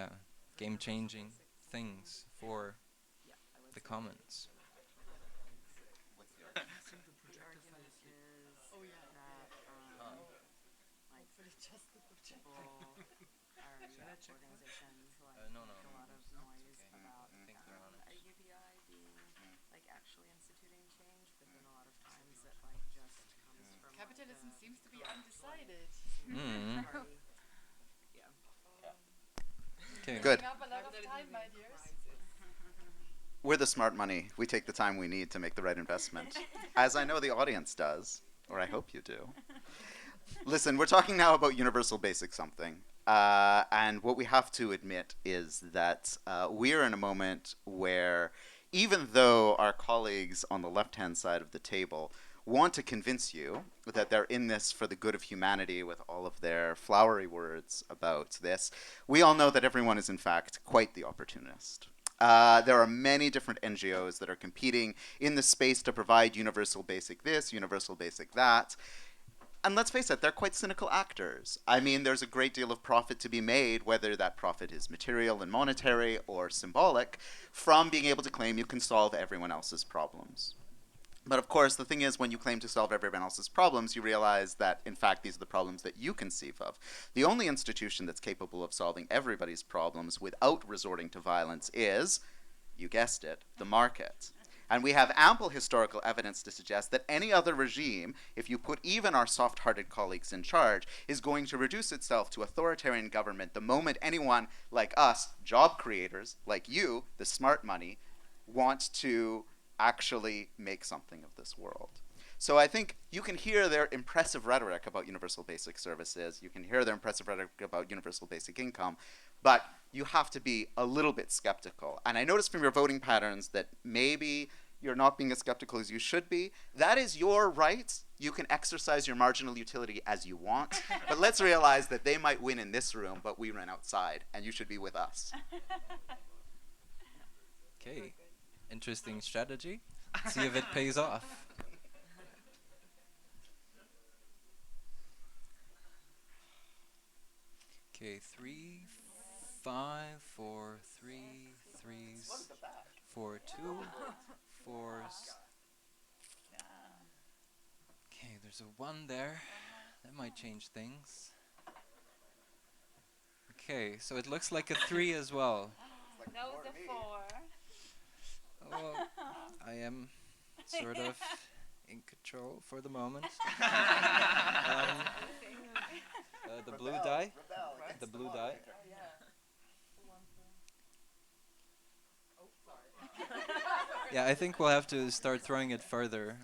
[SPEAKER 1] game-changing things for the commons.
[SPEAKER 2] What's the argument?
[SPEAKER 6] the argument is that like people are organizations like
[SPEAKER 1] No,
[SPEAKER 6] make a lot of noise
[SPEAKER 1] okay.
[SPEAKER 6] about
[SPEAKER 1] I think they're on it.
[SPEAKER 6] a UBI being like actually instituting change, but then a lot of times it like just comes from
[SPEAKER 4] Capitalism seems to be undecided.
[SPEAKER 1] Mm.
[SPEAKER 6] party.
[SPEAKER 1] Okay.
[SPEAKER 2] Good.
[SPEAKER 4] Taking up a lot of time, my dears.
[SPEAKER 2] We're the smart money. We take the time we need to make the right investment. As I know the audience does, or I hope you do. Listen, we're talking now about universal basic something. And what we have to admit is that we're in a moment where even though our colleagues on the left-hand side of the table want to convince you that they're in this for the good of humanity with all of their flowery words about this, we all know that everyone is in fact quite the opportunist. There are many different NGOs that are competing in the space to provide universal basic this, universal basic that. And let's face it, they're quite cynical actors. I mean, there's a great deal of profit to be made, whether that profit is material and monetary or symbolic, from being able to claim you can solve everyone else's problems. But of course, the thing is, when you claim to solve everyone else's problems, you realize that, in fact, these are the problems that you conceive of. The only institution that's capable of solving everybody's problems without resorting to violence is, you guessed it, the market. And we have ample historical evidence to suggest that any other regime, if you put even our soft-hearted colleagues in charge, is going to reduce itself to authoritarian government the moment anyone like us, job creators, like you, the smart money, want to actually make something of this world. So I think you can hear their impressive rhetoric about universal basic services, you can hear their impressive rhetoric about universal basic income, but you have to be a little bit skeptical. And I noticed from your voting patterns that maybe you're not being as skeptical as you should be. That is your right. You can exercise your marginal utility as you want, but let's realize that they might win in this room, but we run outside, and you should be with us.
[SPEAKER 1] Okay, interesting strategy. See if it pays off. Okay, 3, 5, 4, 3, 3s, 4, 2, 4s. Okay, there's a 1 there. That might change things. Okay, so it looks like a 3 as well.
[SPEAKER 7] That was a 4.
[SPEAKER 1] Oh, I am sort of in control for the moment. The blue die. The blue die. Yeah, I think we'll have to start throwing it further.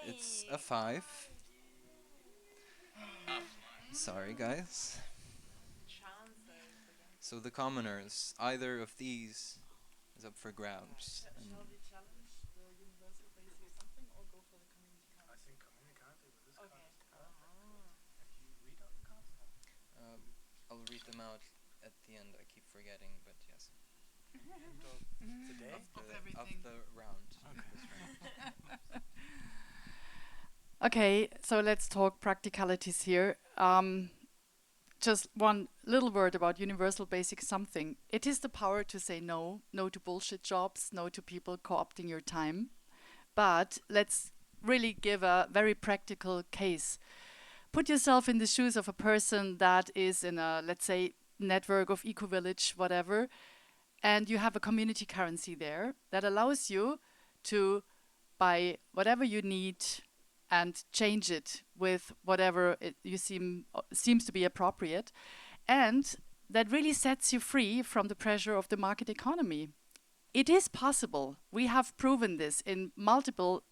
[SPEAKER 1] It's a 5. Sorry, guys. So the commoners, either of these is up for grabs.
[SPEAKER 4] Shall we challenge the universal basic something or go for the community council?
[SPEAKER 3] I think community council with this
[SPEAKER 4] Okay.
[SPEAKER 3] card is perfect. If you read out the cards now.
[SPEAKER 1] I'll read them out at the end. I keep forgetting, but yes.
[SPEAKER 3] End of today?
[SPEAKER 1] Of
[SPEAKER 4] everything.
[SPEAKER 1] the round.
[SPEAKER 3] Okay.
[SPEAKER 1] This round.
[SPEAKER 4] Okay, so let's talk practicalities here. Just one little word about universal basic something. It is the power to say no, no to bullshit jobs, no to people co-opting your time. But let's really give a very practical case. Put yourself in the shoes of a person that is in a, let's say, network of eco-village, whatever, and you have a community currency there that allows you to buy whatever you need and change it with whatever seems to be appropriate, and that really sets you free from the pressure of the market economy. It is possible. We have proven this in multiple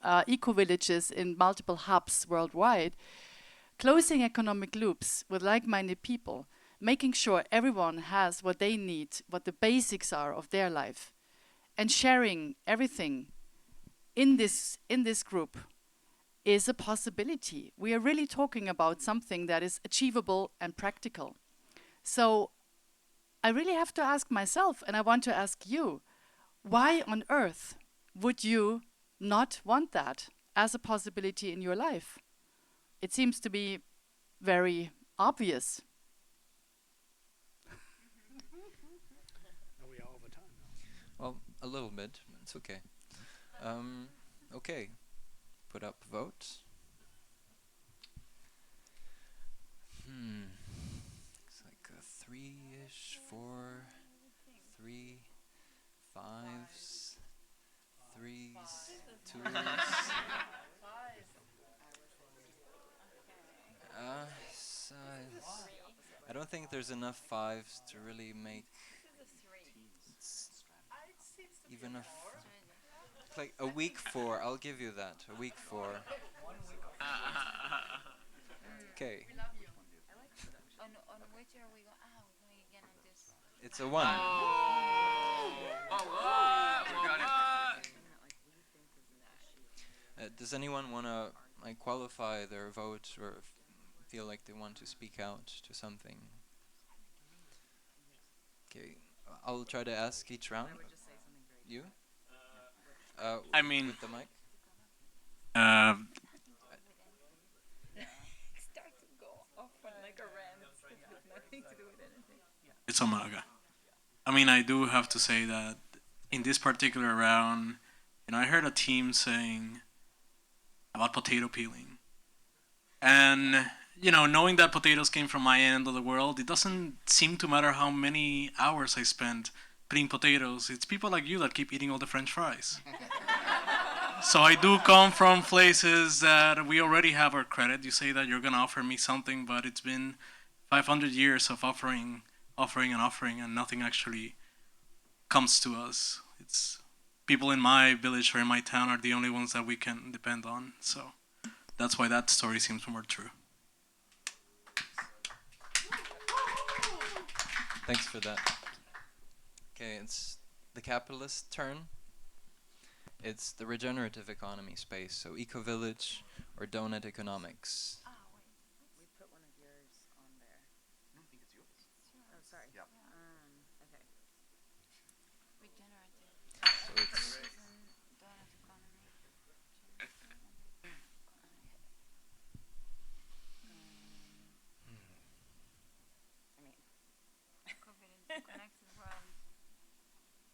[SPEAKER 4] eco-villages, in multiple hubs worldwide, closing economic loops with like-minded people, making sure everyone has what they need, what the basics are of their life, and sharing everything in this group is a possibility. We are really talking about something that is achievable and practical. So I really have to ask myself, and I want to ask you, why on earth would you not want that as a possibility in your life? It seems to be very obvious.
[SPEAKER 3] And we are over time now.
[SPEAKER 1] Well, a little bit. It's okay. Okay. Put up vote. Looks like a 3-ish, 4, 3, 5s, 3s, 2s. I don't think there's enough 5s to really make even like a weak 4. I'll give you that. A weak 4. Okay.
[SPEAKER 7] On which are we going? We're going again on this.
[SPEAKER 1] It's a 1. Does anyone want to qualify their vote or feel like they want to speak out to something? Okay, I'll try to ask each round. You?
[SPEAKER 9] I mean,
[SPEAKER 1] with the mic.
[SPEAKER 9] uh, it's Omaga. I mean, I do have to say that in this particular round, I heard a team saying about potato peeling. And, knowing that potatoes came from my end of the world, it doesn't seem to matter how many hours I spent peeling potatoes. It's people like you that keep eating all the French fries. So I do come from places that we already have our credit. You say that you're going to offer me something, but it's been 500 years of offering, and nothing actually comes to us. It's people in my village or in my town are the only ones that we can depend on. So that's why that story seems more true.
[SPEAKER 1] Thanks for that. Okay, it's the capitalist turn. It's the regenerative economy space, so eco-village or donut economics.
[SPEAKER 6] We put one of yours on there.
[SPEAKER 2] I don't think it's yours.
[SPEAKER 6] Oh, sorry.
[SPEAKER 2] Yep.
[SPEAKER 6] Okay.
[SPEAKER 1] So it's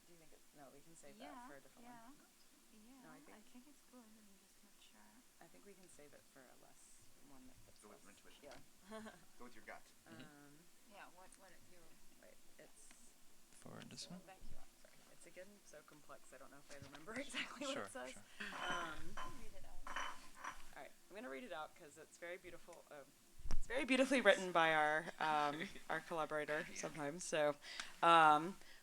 [SPEAKER 6] Do you think it's, no, we can save that for a different one. No, I think it's good. I'm just not sure. I think we can save it for a less one that fits
[SPEAKER 2] Go with your
[SPEAKER 6] less.
[SPEAKER 2] intuition.
[SPEAKER 6] Yeah.
[SPEAKER 2] Go with your gut.
[SPEAKER 6] Yeah, what you, wait, it's,
[SPEAKER 1] for this one.
[SPEAKER 6] thank you, sorry. It's again so complex, I don't know if I remember exactly what
[SPEAKER 1] Sure,
[SPEAKER 6] it says.
[SPEAKER 1] sure.
[SPEAKER 6] Read it out. All right, I'm gonna read it out because it's very beautiful. It's very beautifully written by our collaborator sometimes. So,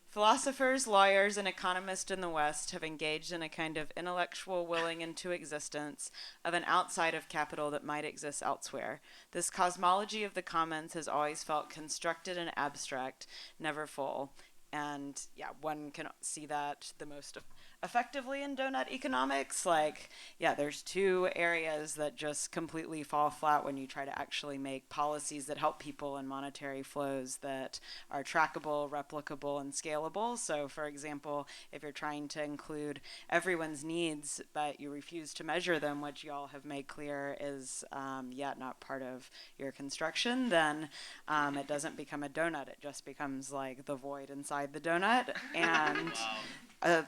[SPEAKER 6] philosophers, lawyers, and economists in the West have engaged in a kind of intellectual willing into existence of an outside of capital that might exist elsewhere. This cosmology of the commons has always felt constructed and abstract, never full. And yeah, one can see that the most effectively in donut economics. Like, yeah, there's two areas that just completely fall flat when you try to actually make policies that help people in monetary flows that are trackable, replicable, and scalable. So, for example, if you're trying to include everyone's needs, but you refuse to measure them, which you all have made clear is yet not part of your construction, then it doesn't become a donut. It just becomes like the void inside the donut. And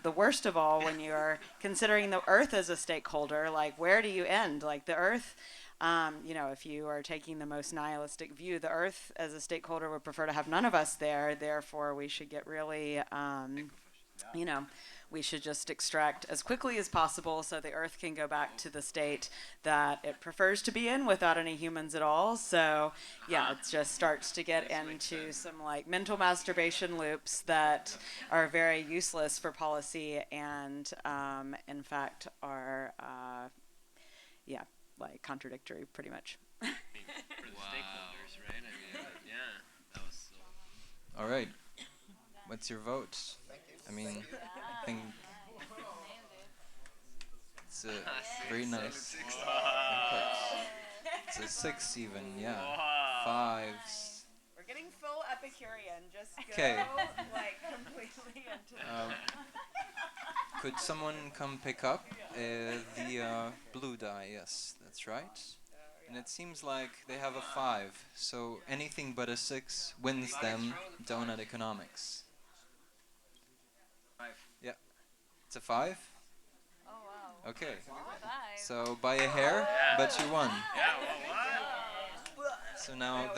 [SPEAKER 6] the worst of all, when you're considering the Earth as a stakeholder, like where do you end? Like the Earth, if you are taking the most nihilistic view, the Earth as a stakeholder would prefer to have none of us there. Therefore, we should get really, we should just extract as quickly as possible so the Earth can go back to the state that it prefers to be in without any humans at all. So yeah, it just starts to get into some like mental masturbation loops that are very useless for policy and in fact are like contradictory pretty much.
[SPEAKER 8] For the stakeholders, right? I mean, yeah, that was so.
[SPEAKER 1] All right. What's your vote? I mean, I think it's a very nice input. It's a 6 even, yeah.
[SPEAKER 8] Wow.
[SPEAKER 1] 5s.
[SPEAKER 6] We're getting full Epicurean. Just go
[SPEAKER 1] 'Kay.
[SPEAKER 6] like completely into
[SPEAKER 1] Could someone come pick up the blue die? Yes, that's right. And it seems like they have a 5, so anything but a 6 wins them donut economics. Yeah, it's a 5?
[SPEAKER 7] Oh wow.
[SPEAKER 1] Okay,
[SPEAKER 7] 5.
[SPEAKER 1] so by a hair, but you won.
[SPEAKER 8] Yeah, well, wow.
[SPEAKER 1] So now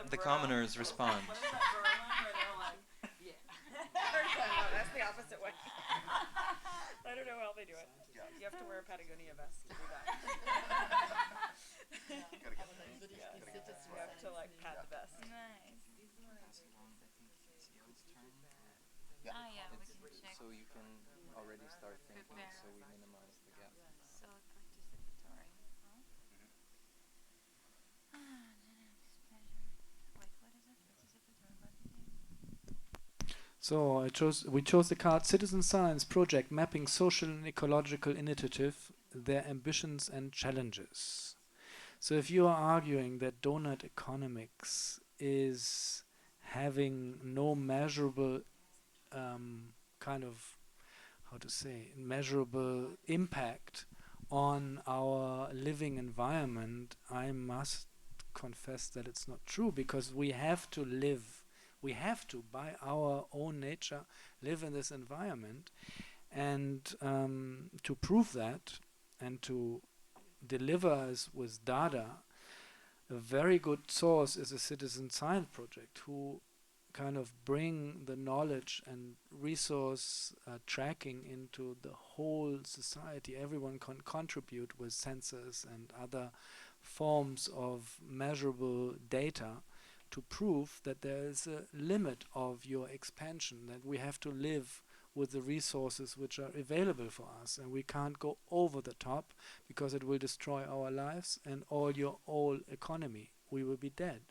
[SPEAKER 1] the commoners respond.
[SPEAKER 6] That's the opposite way. I don't know how they do it. You have to wear a Patagonia vest to do that. You have to like pat the vest.
[SPEAKER 7] Nice.
[SPEAKER 1] Yeah.
[SPEAKER 7] Ah yeah, we can check.
[SPEAKER 1] So you can already start thinking, so we minimize the gap.
[SPEAKER 7] So participatory. Huh? Wait, what is it? Participatory. What did you?
[SPEAKER 3] So we chose the card Citizen Science Project Mapping Social and Ecological Initiative, Their Ambitions and Challenges. So if you are arguing that donut economics is having no measurable kind of, how to say, measurable impact on our living environment, I must confess that it's not true, because we have to live, we have to, by our own nature, live in this environment. And to prove that and to deliver us with data, a very good source is a citizen science project who kind of bring the knowledge and resource tracking into the whole society. Everyone can contribute with sensors and other forms of measurable data to prove that there is a limit of your expansion, that we have to live with the resources which are available for us, and we can't go over the top because it will destroy our lives and all your whole economy. We will be dead.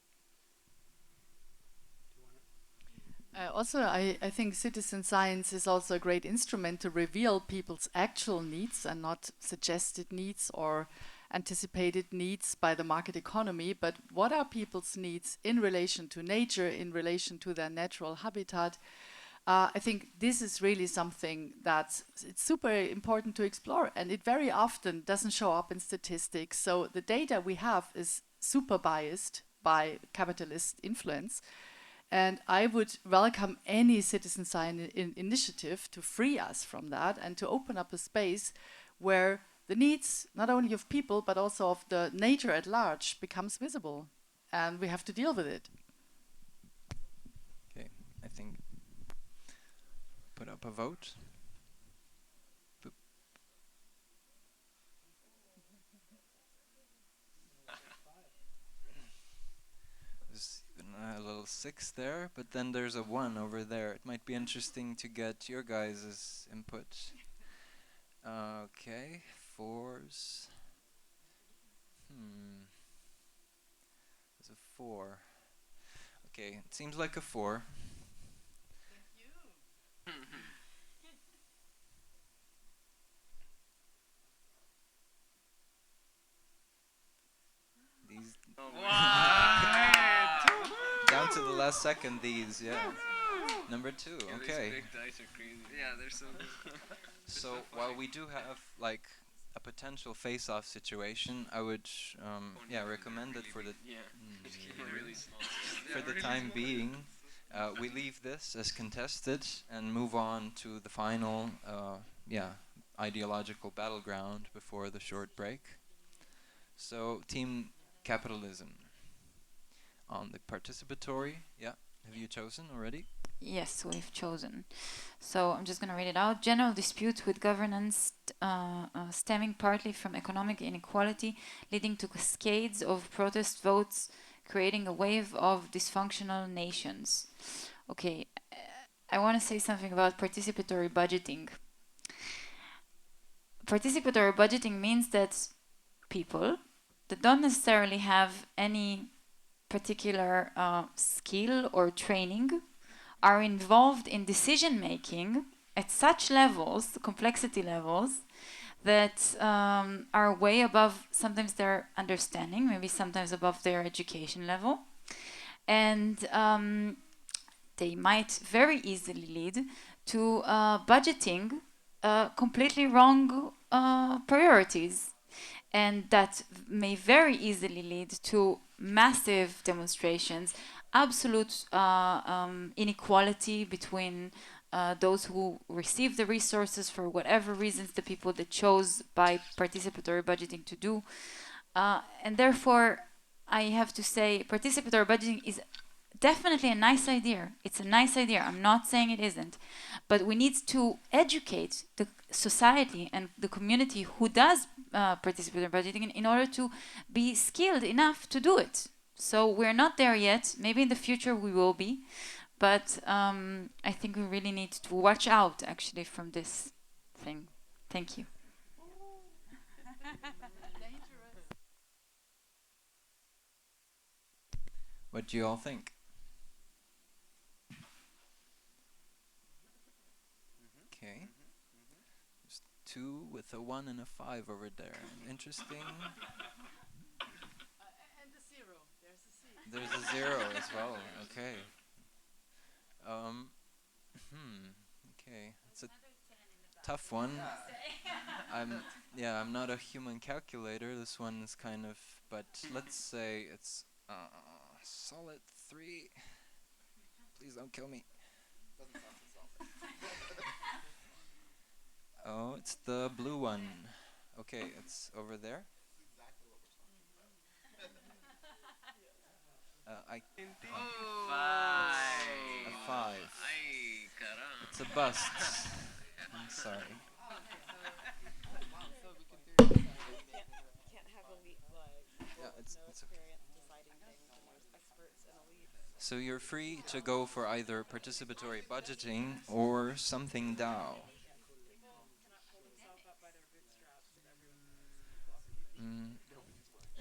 [SPEAKER 4] Also, I think citizen science is also a great instrument to reveal people's actual needs and not suggested needs or anticipated needs by the market economy, but what are people's needs in relation to nature, in relation to their natural habitat. I think this is really something that's it's super important to explore, and it very often doesn't show up in statistics. So the data we have is super biased by capitalist influence. And I would welcome any citizen science initiative to free us from that and to open up a space where the needs, not only of people, but also of the nature at large, becomes visible. And we have to deal with it.
[SPEAKER 1] Okay, I think put up a vote. Boop. There's even a little 6 there, but then there's a 1 over there. It might be interesting to get your guys' input. Okay, 4s. There's a 4. Okay, it seems like a 4. These down to the last second. These, yeah. Number 2. Okay.
[SPEAKER 8] These big dice are crazy. Yeah, they're so good.
[SPEAKER 1] So while we do have like a potential face-off situation, I would recommend it for the
[SPEAKER 8] Really small.
[SPEAKER 1] for the time being. We leave this as contested and move on to the final ideological battleground before the short break. So Team Capitalism. On the participatory, have you chosen already?
[SPEAKER 7] Yes, we've chosen. So I'm just going to read it out. General disputes with governance stemming partly from economic inequality, leading to cascades of protest votes, creating a wave of dysfunctional nations. Okay, I want to say something about participatory budgeting. Participatory budgeting means that people that don't necessarily have any particular skill or training are involved in decision making at such levels, complexity levels, that are way above sometimes their understanding, maybe sometimes above their education level. And they might very easily lead to budgeting completely wrong priorities. And that may very easily lead to massive demonstrations, absolute inequality between those who receive the resources for whatever reasons the people that chose by participatory budgeting to do. And therefore, I have to say participatory budgeting is definitely a nice idea. It's a nice idea. I'm not saying it isn't. But we need to educate the society and the community who does participatory budgeting in order to be skilled enough to do it. So we're not there yet. Maybe in the future we will be. But I think we really need to watch out, actually, from this thing. Thank you.
[SPEAKER 1] What do you all think? Okay. There's 2 with a 1 and a 5 over there. Interesting.
[SPEAKER 4] And the 0. There's a 0.
[SPEAKER 1] There's a 0 as well. Okay. Okay. It's a tough one. I'm not a human calculator. This one is kind of, but let's say it's solid 3. Please don't kill me. Oh, it's the blue one. Okay, it's over there. A 5. It's a bust. I'm sorry. It's okay. So you're free to go for either participatory budgeting or something DAO.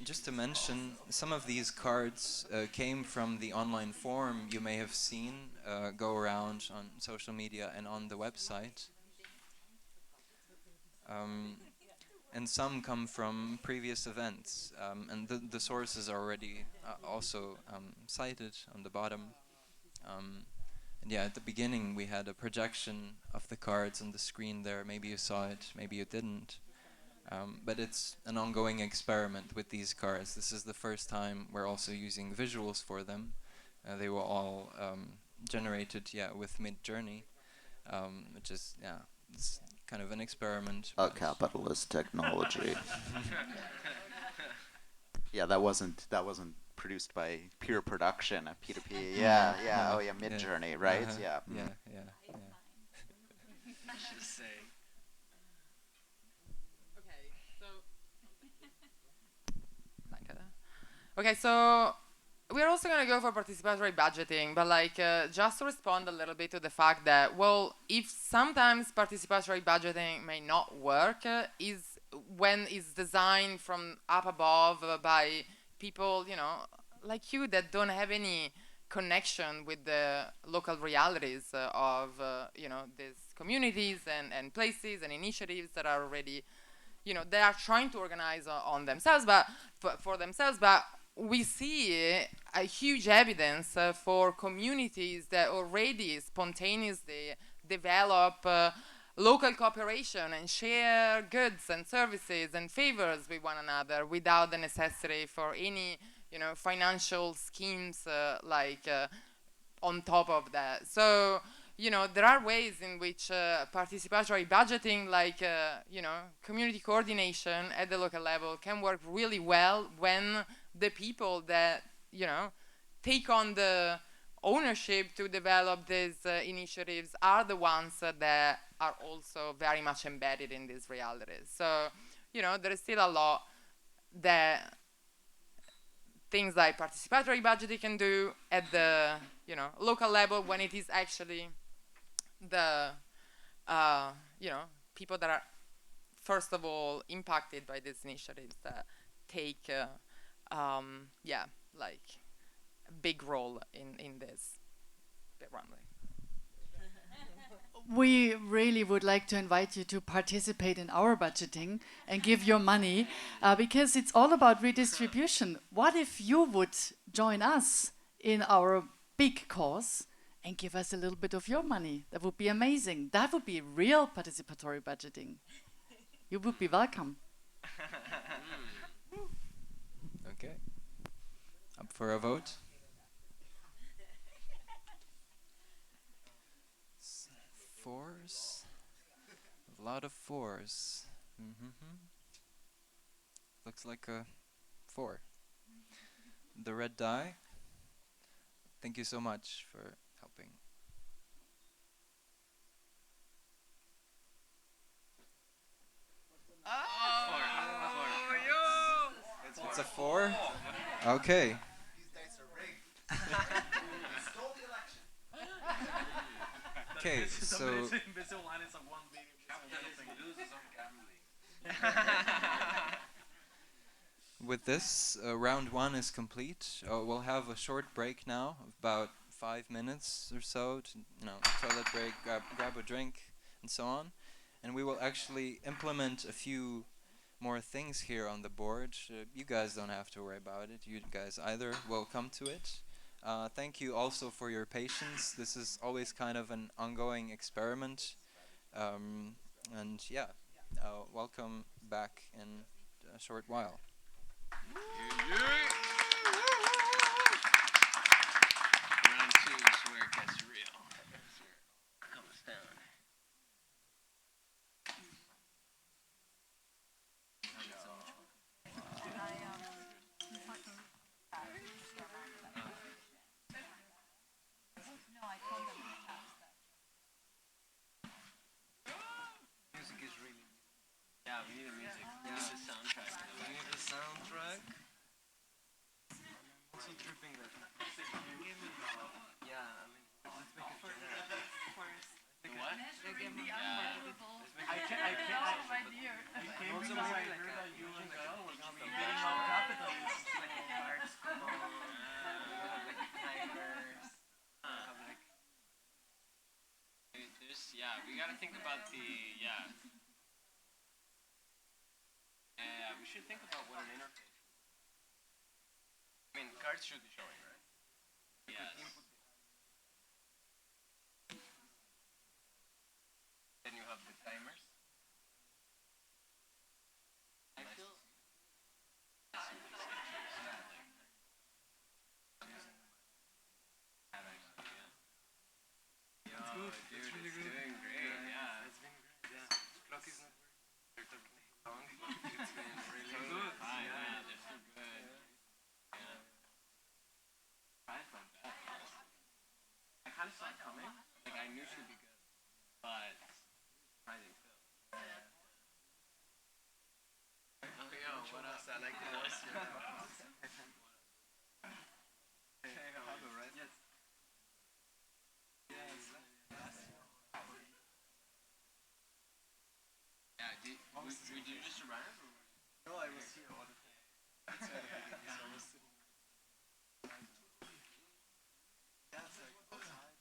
[SPEAKER 1] Just to mention, some of these cards came from the online forum you may have seen go around on social media and on the website. And some come from previous events, and the sources are already also cited on the bottom. And yeah, at the beginning we had a projection of the cards on the screen there. Maybe you saw it, maybe you didn't. But it's an ongoing experiment with these cards. This is the first time we're also using visuals for them. They were all generated, with Midjourney, which is, it's kind of an experiment.
[SPEAKER 2] A capitalist technology. Yeah, that wasn't produced by peer production at P2P. Yeah. Oh yeah, Midjourney, right? Yeah.
[SPEAKER 8] I should say.
[SPEAKER 5] Okay, so we're also going to go for participatory budgeting, but just to respond a little bit to the fact that, well, if sometimes participatory budgeting may not work, is when it's designed from up above by people, like you that don't have any connection with the local realities of, these communities and places and initiatives that are already, they are trying to organize on themselves, but for themselves, but we see a huge evidence for communities that already spontaneously develop local cooperation and share goods and services and favors with one another without the necessity for any, financial schemes on top of that. So, there are ways in which participatory budgeting, community coordination at the local level can work really well when the people that, take on the ownership to develop these initiatives are the ones that are also very much embedded in these realities. So, there is still a lot that things like participatory budgeting can do at the, local level when it is actually the, people that are first of all impacted by these initiatives that take a big role in this bit runway.
[SPEAKER 4] We really would like to invite you to participate in our budgeting and give your money because it's all about redistribution. What if you would join us in our big cause and give us a little bit of your money? That would be amazing. That would be real participatory budgeting. You would be welcome.
[SPEAKER 1] Okay. Up for a vote? Fours? A lot of fours. Looks like a 4. The red die. Thank you so much for helping. It's a 4? Okay.
[SPEAKER 2] These dice are rigged. Stole the election.
[SPEAKER 1] Okay, so with this, round 1 is complete. We'll have a short break now, of about 5 minutes or so, to, toilet break, grab a drink, and so on. And we will actually implement a few more things here on the board. You guys don't have to worry about it. You guys either will come to it. Thank you also for your patience. This is always kind of an ongoing experiment. And yeah, welcome back in a short while.
[SPEAKER 8] Round two is where it gets real. Comes down. Music is really. Yeah, we need the music. We need the soundtrack. We need the soundtrack. Also tripping that. Yeah, I mean, let's make it generic. The what? Yeah. Also, maybe like a human girl was beating up capitalism. Yeah, we gotta think about the yeah. We should think about what an interface. I mean, cards should be showing, right? Yes. Then you have the timers. I feel. Dude, it's really good. Doing great, yeah. It's been great, yeah. Clock is not working. They're talking long, but it's been really good. Fine, yeah, they're so good. Yeah. Surprised by that. I kind of saw it coming. Like, I knew she'd be good, but surprising still. Oh, yo, what else? I like the voice. Hey, how are you? Right? Yes. Yeah, did you just arrive? Or? No, I was here all the time. That's why the beginning, so I was sitting. Yeah, it's like outside.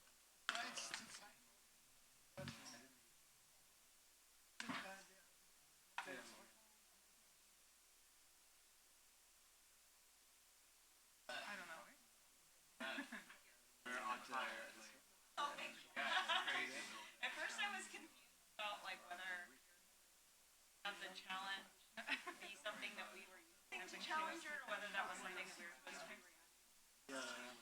[SPEAKER 8] I don't know. We're on there. Crazy.
[SPEAKER 6] At first I was confused about like whether the challenge be something that we were using to challenge her, or whether that was something that we were supposed to be reacting.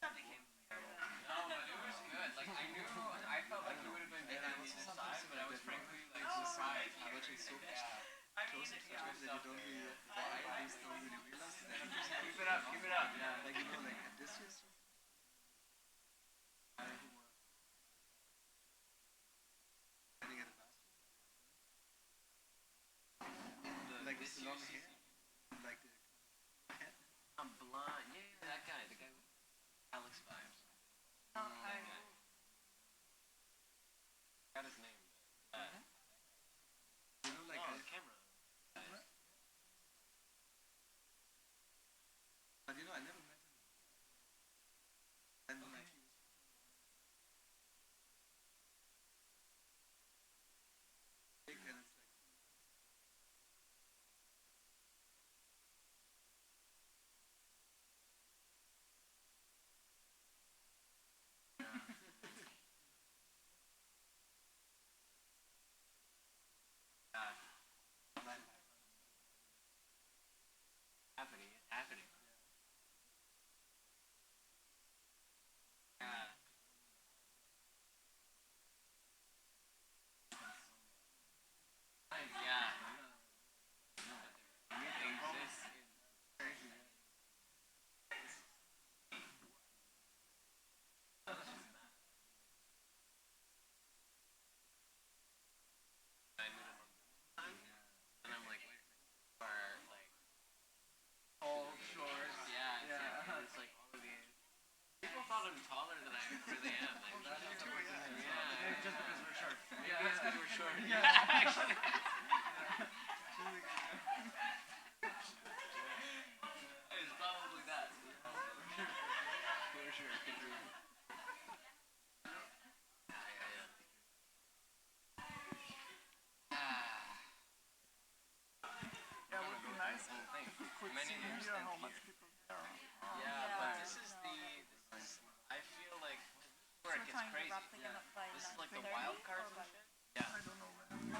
[SPEAKER 6] That became clear.
[SPEAKER 8] No, but it was good. Like I felt like you would have been better on the other side, but I was frankly like surprised how much it's so
[SPEAKER 6] I mean,
[SPEAKER 8] close to each other that you don't really realize that. Keep it up, keep it up. Yeah, like like at this year's. Like this long hair, like the I'm blind. Yeah, that guy, the guy with Alex vibes. I got his name. You know, like the camera. But you know, I never met him. And like he was big, and it's like. Happening. Yeah. Yeah. It exists in crazy. I knew them on time, and I'm like, wait a second, are like all short. Yeah, exactly. It's like all of these. People thought I'm taller than I really am. Like, yeah, just because we're short. Yeah, it's because we're short. Yeah, actually. It's probably that. For sure. Yeah, it would be nice if we could see here how much people there are. Yeah, but this is I feel like where it gets crazy. This is like the wild cards and shit. Yeah. I don't know, man.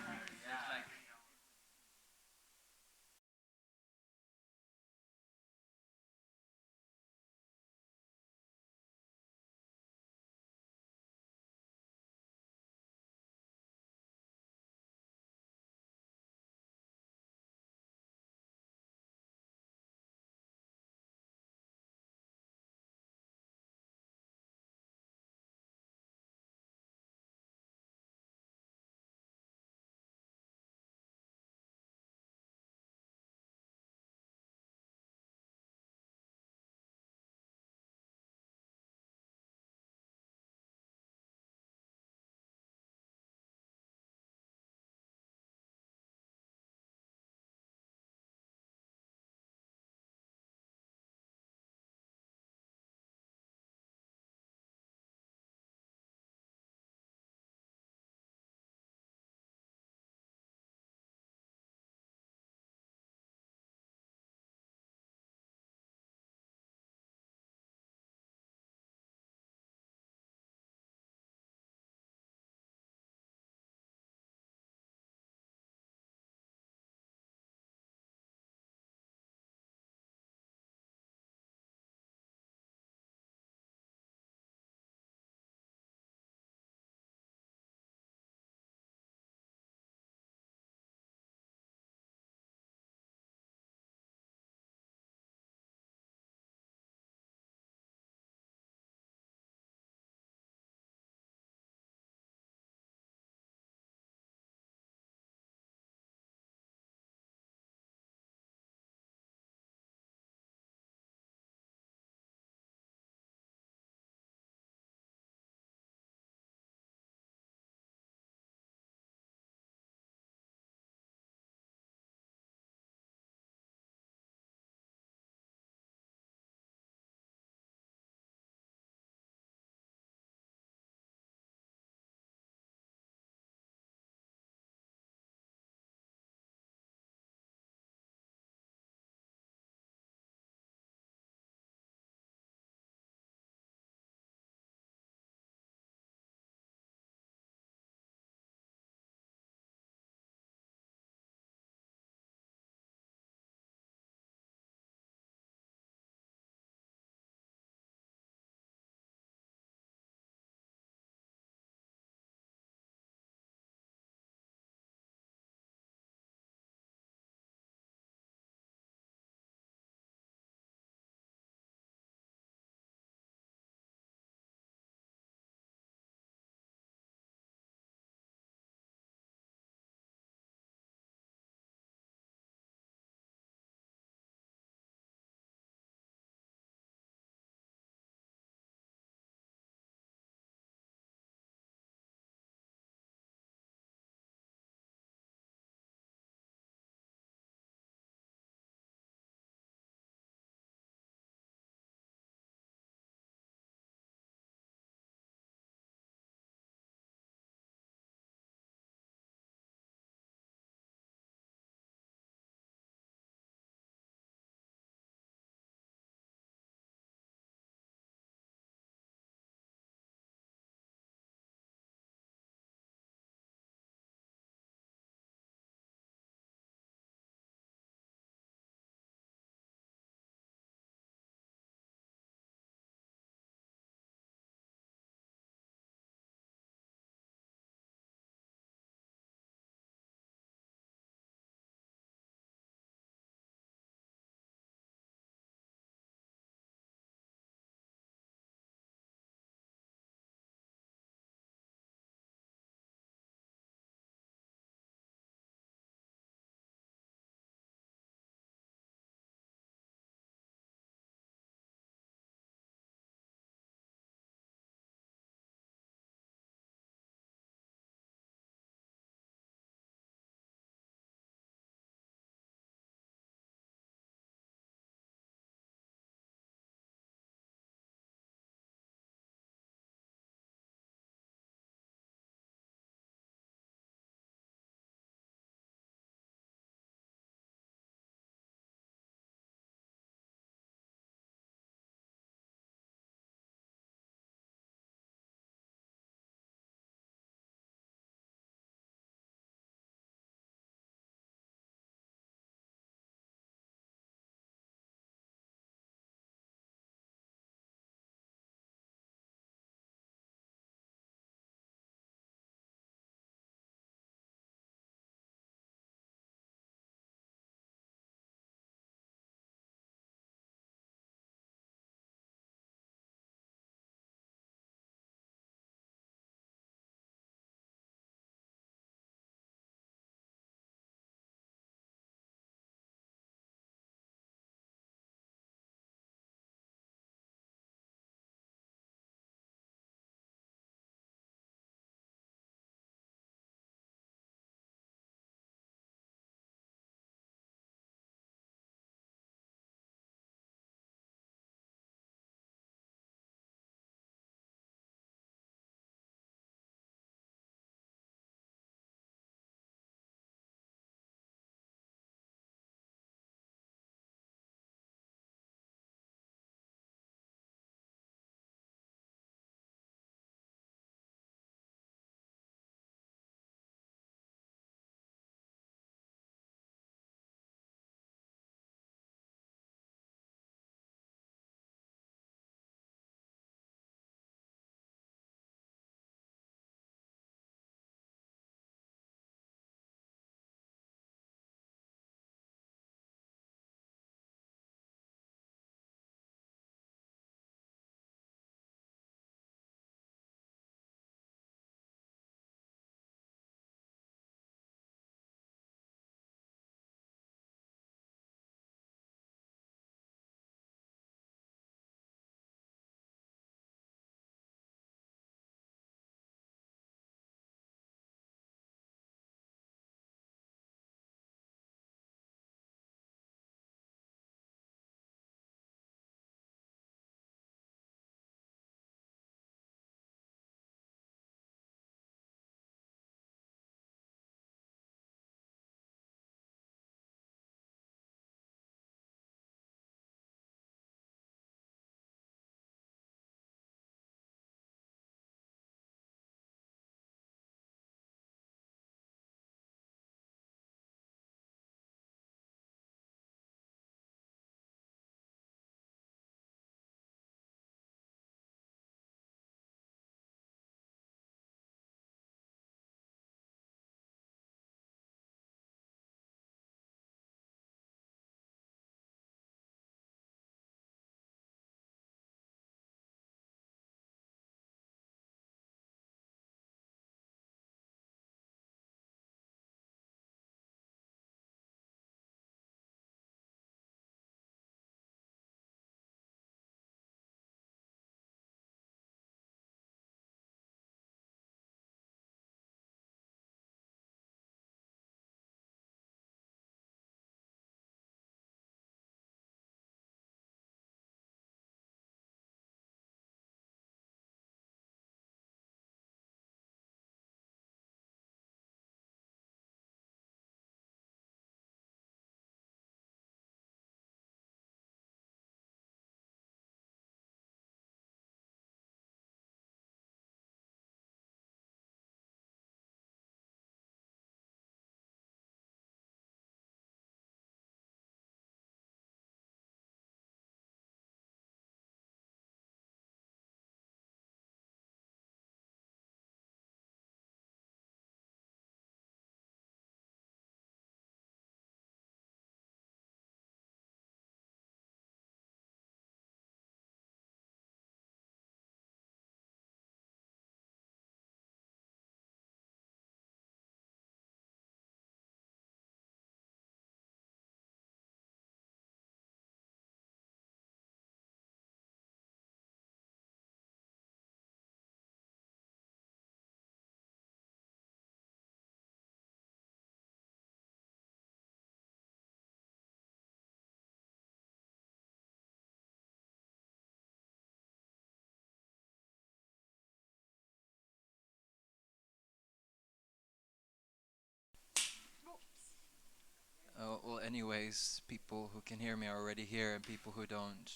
[SPEAKER 1] anyways, people who can hear me are already here, and people who don't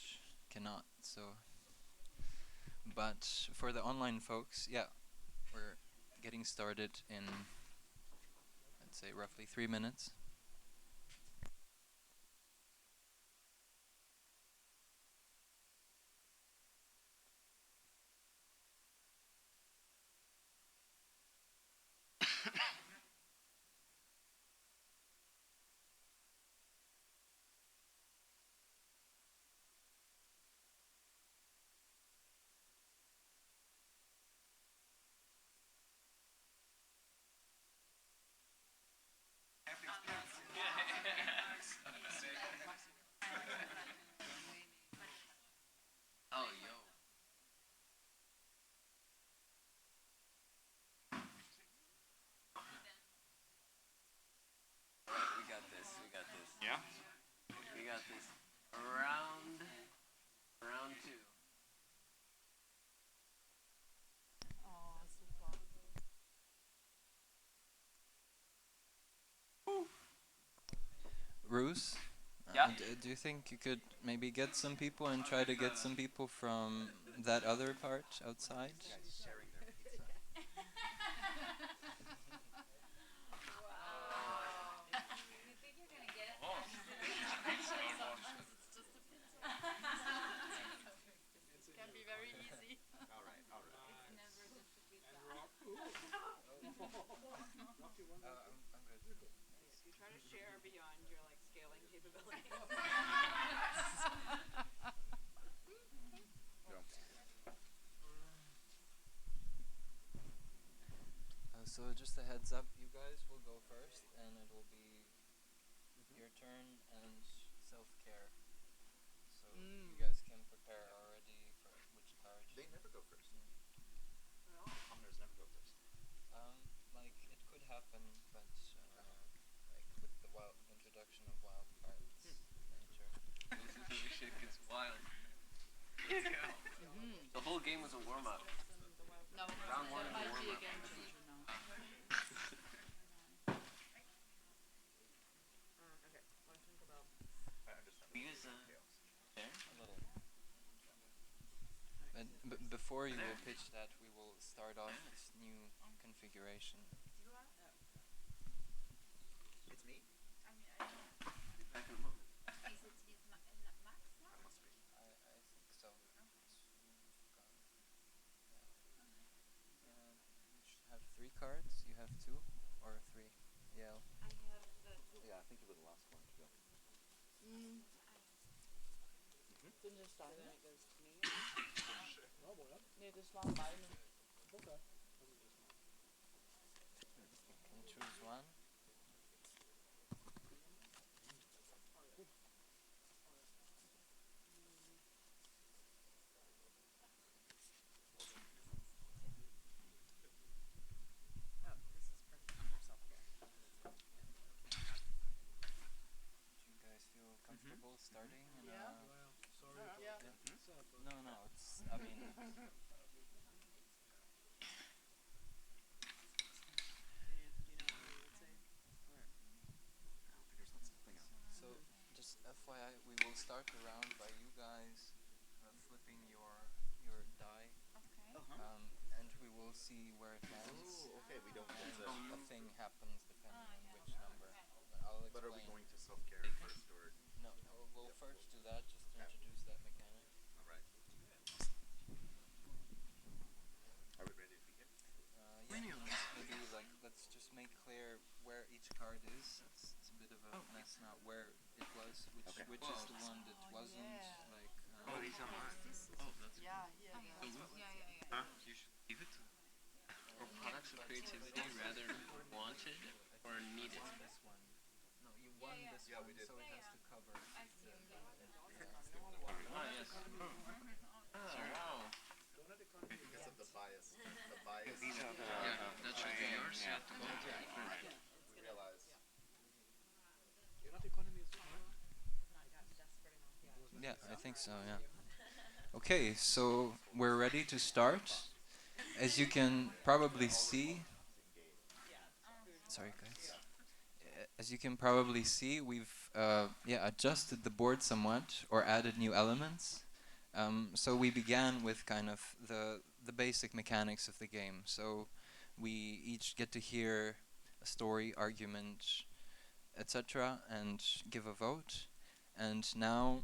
[SPEAKER 1] cannot. So, but for the online folks, yeah, we're getting started in, let's say, roughly 3 minutes.
[SPEAKER 8] Oh, yo. We got this. We got this.
[SPEAKER 10] Yeah?
[SPEAKER 8] We got this. Round two.
[SPEAKER 4] Oh, super.
[SPEAKER 1] Ruse?
[SPEAKER 8] Yeah.
[SPEAKER 1] Do you think you could maybe get some people and try to get some people from that other part outside?
[SPEAKER 4] Can be very easy.
[SPEAKER 2] All right.
[SPEAKER 1] I'm good.
[SPEAKER 6] You try to share beyond your like scaling capabilities.
[SPEAKER 1] So just a heads up, you guys will go first, and it will be your turn and self-care. So you guys can prepare already for which card.
[SPEAKER 2] They never go first.
[SPEAKER 1] Yeah.
[SPEAKER 2] Commoners never go first.
[SPEAKER 1] Like it could happen, but like with the wild introduction of wild cards, nature.
[SPEAKER 8] This shit gets wild. The whole game was a warm-up.
[SPEAKER 4] No,
[SPEAKER 8] Round one
[SPEAKER 4] that
[SPEAKER 8] is a
[SPEAKER 4] might be a
[SPEAKER 8] warm-up.
[SPEAKER 4] game changer now.
[SPEAKER 6] Okay, want to think about.
[SPEAKER 2] I understand.
[SPEAKER 8] We use
[SPEAKER 1] A little. But before you will pitch that, we will start off this new configuration.
[SPEAKER 2] It's me?
[SPEAKER 8] back in a moment.
[SPEAKER 1] I must be. I think so. You should have 3 cards. You have 2 or 3. Yeah.
[SPEAKER 2] Yeah, I think you were the last one to go.
[SPEAKER 6] Then it goes to me. Nee, das waren beide.
[SPEAKER 1] You can choose one.
[SPEAKER 6] Oh, this is perfect for self-care.
[SPEAKER 1] Do you guys feel comfortable starting? In
[SPEAKER 4] Yeah.
[SPEAKER 3] Sorry.
[SPEAKER 4] Yeah.
[SPEAKER 1] No, it's, I mean,
[SPEAKER 6] Do you know what you would say?
[SPEAKER 2] I'll figure something out.
[SPEAKER 1] so just FYI, we will start the round by you guys flipping your die, and we will see where it lands.
[SPEAKER 2] Oh, okay, we don't get
[SPEAKER 1] And
[SPEAKER 2] to...
[SPEAKER 1] a thing happens depending on which number. I'll explain.
[SPEAKER 2] But are we going to self-care first, or...
[SPEAKER 1] No, we'll first do that just to introduce that mechanic.
[SPEAKER 2] All right. Are we ready to begin?
[SPEAKER 1] Yeah. Maybe let's just make clear where each card is. It's a bit of a mess now. Where it was, which is the one that wasn't.
[SPEAKER 4] yeah.
[SPEAKER 1] Like.
[SPEAKER 8] Oh, these are mine. Oh, that's
[SPEAKER 4] Yeah, yeah.
[SPEAKER 8] Huh? You should leave it. Or products of creativity rather wanted or needed.
[SPEAKER 1] This one. No, you won this
[SPEAKER 2] Yeah,
[SPEAKER 1] one,
[SPEAKER 2] we did.
[SPEAKER 1] so it has to cover.
[SPEAKER 8] Ah, yes. Wow.
[SPEAKER 2] Because of the bias. The bias.
[SPEAKER 10] These are the...
[SPEAKER 8] Yeah, that should be yours. You have to go.
[SPEAKER 2] We realize...
[SPEAKER 3] What economy is fine?
[SPEAKER 1] Yeah, I think so. Yeah. Okay, so we're ready to start. As you can probably see, sorry guys. as you can probably see, we've adjusted the board somewhat or added new elements. So we began with kind of the basic mechanics of the game. So we each get to hear a story, argument, etc., and give a vote. And now,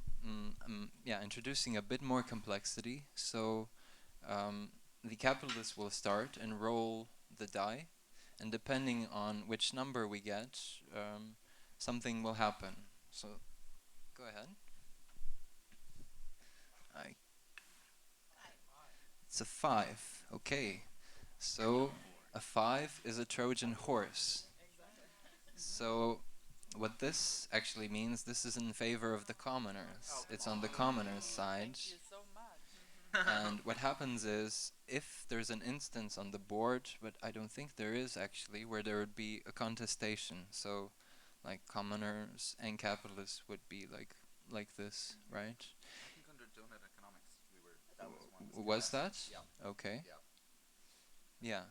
[SPEAKER 1] introducing a bit more complexity. So the capitalist will start and roll the die, and depending on which number we get, something will happen. So, go ahead. It's a 5. Okay. So, a 5 is a Trojan horse. So, what this actually means, this is in favor of the commoners. It's on the commoners' side. And what happens is, if there's an instance on the board, but I don't think there is actually, where there would be a contestation. So, like commoners and capitalists would be like this, right?
[SPEAKER 2] I think under donut economics, that was one.
[SPEAKER 1] Was that?
[SPEAKER 2] Yeah.
[SPEAKER 1] Okay. Yeah.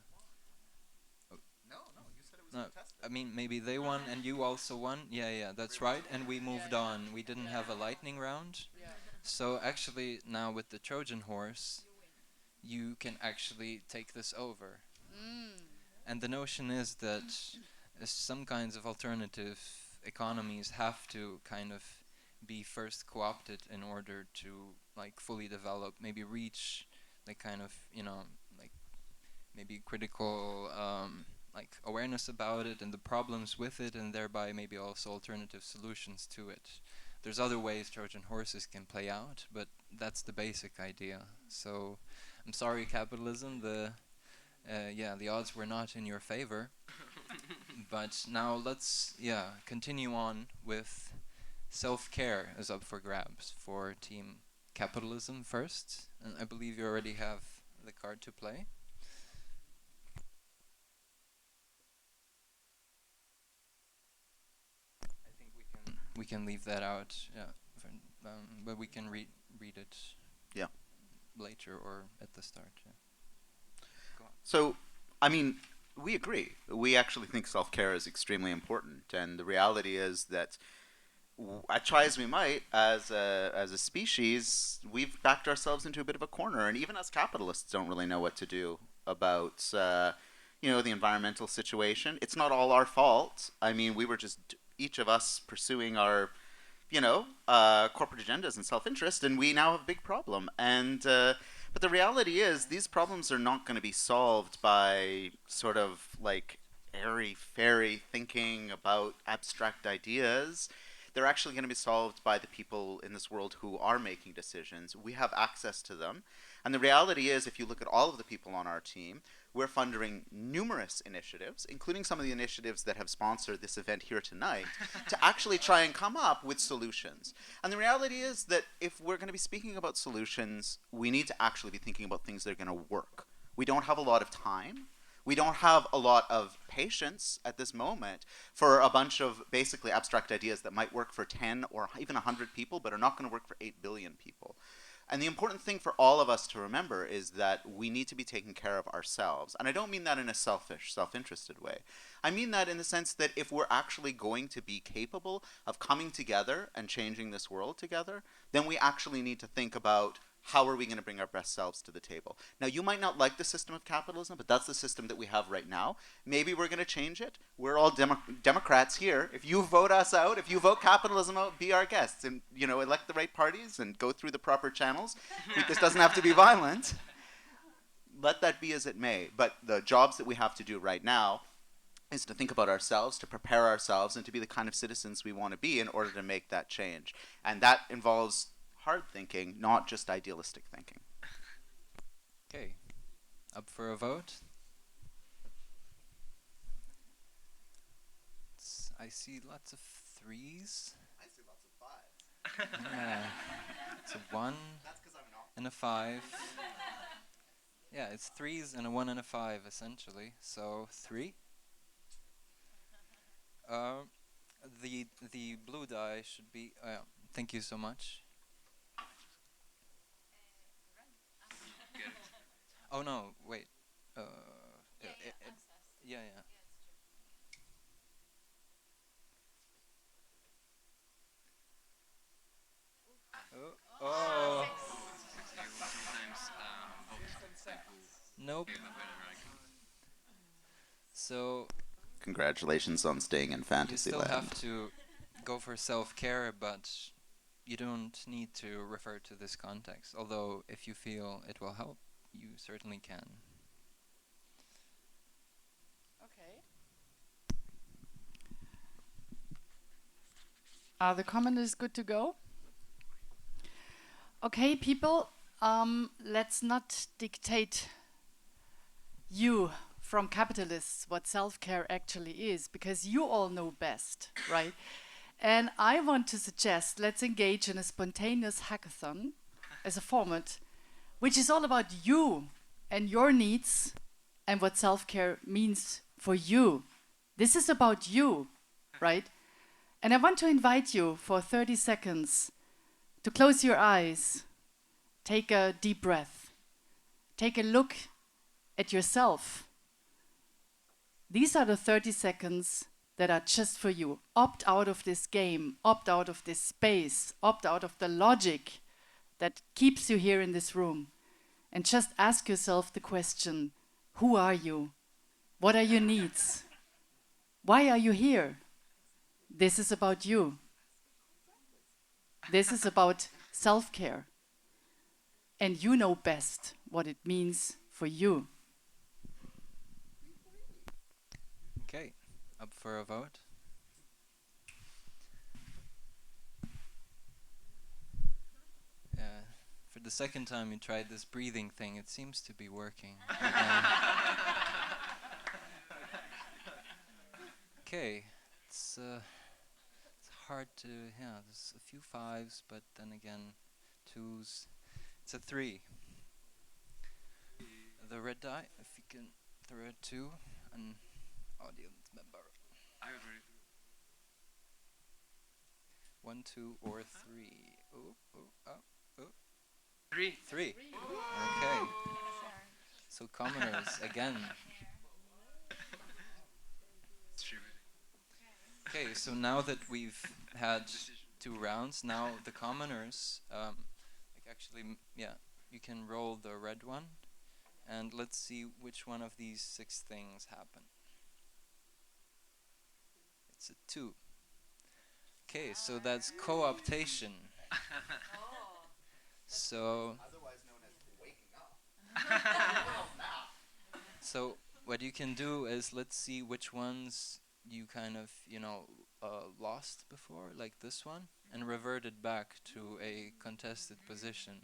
[SPEAKER 2] No, you said it was
[SPEAKER 1] No,
[SPEAKER 2] contested.
[SPEAKER 1] I mean, maybe they won and you also won. Yeah, that's right. And we moved on. We didn't have a lightning round. So actually, now with the Trojan horse, you can actually take this over. And the notion is that some kinds of alternative economies have to kind of be first co-opted in order to like fully develop, maybe reach like kind of, like maybe critical like awareness about it and the problems with it, and thereby maybe also alternative solutions to it. There's other ways Trojan horses can play out, but that's the basic idea. So I'm sorry, capitalism, the odds were not in your favor. But now let's continue on with self-care is up for grabs for Team Capitalism first. And I believe you already have the card to play. I think we can leave that out, but we can read it later or at the start. Yeah. Go on.
[SPEAKER 2] So, I mean, we agree. We actually think self-care is extremely important, and the reality is that try as we might, as a species, we've backed ourselves into a bit of a corner, and even as capitalists don't really know what to do about the environmental situation. It's not all our fault. I mean, we were just each of us pursuing our corporate agendas and self-interest, and we now have a big problem. And but the reality is, these problems are not going to be solved by sort of like airy-fairy thinking about abstract ideas. They're actually going to be solved by the people in this world who are making decisions. We have access to them. And the reality is, if you look at all of the people on our team, we're funding numerous initiatives, including some of the initiatives that have sponsored this event here tonight, to actually try and come up with solutions. And the reality is that if we're going to be speaking about solutions, we need to actually be thinking about things that are going to work. We don't have a lot of time. We don't have a lot of patience at this moment for a bunch of basically abstract ideas that might work for 10 or even 100 people, but are not going to work for 8 billion people. And the important thing for all of us to remember is that we need to be taking care of ourselves. And I don't mean that in a selfish, self-interested way. I mean that in the sense that if we're actually going to be capable of coming together and changing this world together, then we actually need to think about how are we going to bring our best selves to the table. Now, you might not like the system of capitalism, but that's the system that we have right now. Maybe we're going to change it. We're all Democrats here. If you vote us out, if you vote capitalism out, be our guests and, elect the right parties and go through the proper channels. This doesn't have to be violent. Let that be as it may. But the jobs that we have to do right now is to think about ourselves, to prepare ourselves, and to be the kind of citizens we want to be in order to make that change. And that involves hard thinking, not just idealistic thinking.
[SPEAKER 1] Okay, up for a vote? I see lots of 3s.
[SPEAKER 2] I see lots of 5s.
[SPEAKER 1] Yeah, it's a 1 and a 5. Yeah, it's 3s and a 1 and a 5 essentially. So 3. The blue die should be. Thank you so much. Oh no, wait. Yeah. Nope. So
[SPEAKER 2] Congratulations on staying in
[SPEAKER 1] you
[SPEAKER 2] Fantasyland.
[SPEAKER 1] still have to go for self-care, but you don't need to refer to this context. Although, if you feel it will help, you certainly can.
[SPEAKER 4] Okay. The comment is good to go. Okay, people, let's not dictate you from capitalists what self-care actually is, because you all know best, right? And I want to suggest let's engage in a spontaneous hackathon as a format, which is all about you and your needs and what self-care means for you. This is about you, right? And I want to invite you for 30 seconds to close your eyes, take a deep breath, take a look at yourself. These are the 30 seconds that are just for you. Opt out of this game, opt out of this space, opt out of the logic that keeps you here in this room, and just ask yourself the question, who are you? What are your needs? Why are you here? This is about you. This is about self-care. And you know best what it means for you.
[SPEAKER 1] Okay, up for a vote. For the second time you tried this breathing thing, it seems to be working. Okay, it's hard to, yeah, there's a few fives, but then again, twos. It's a 3. The red die, if you can throw it to an audience member. 1, 2, or 3. Oh, oh, oh, oh.
[SPEAKER 8] 3.
[SPEAKER 1] 3. Okay. So commoners again. Okay, so now that we've had 2 rounds, now the commoners, yeah, you can roll the red one, and let's see which one of these 6 things happen. It's a 2. Okay, so that's co-optation. So
[SPEAKER 2] Otherwise known as waking up.
[SPEAKER 1] So what you can do is, let's see which ones you kind of, lost before, like this one, and reverted back to a contested position.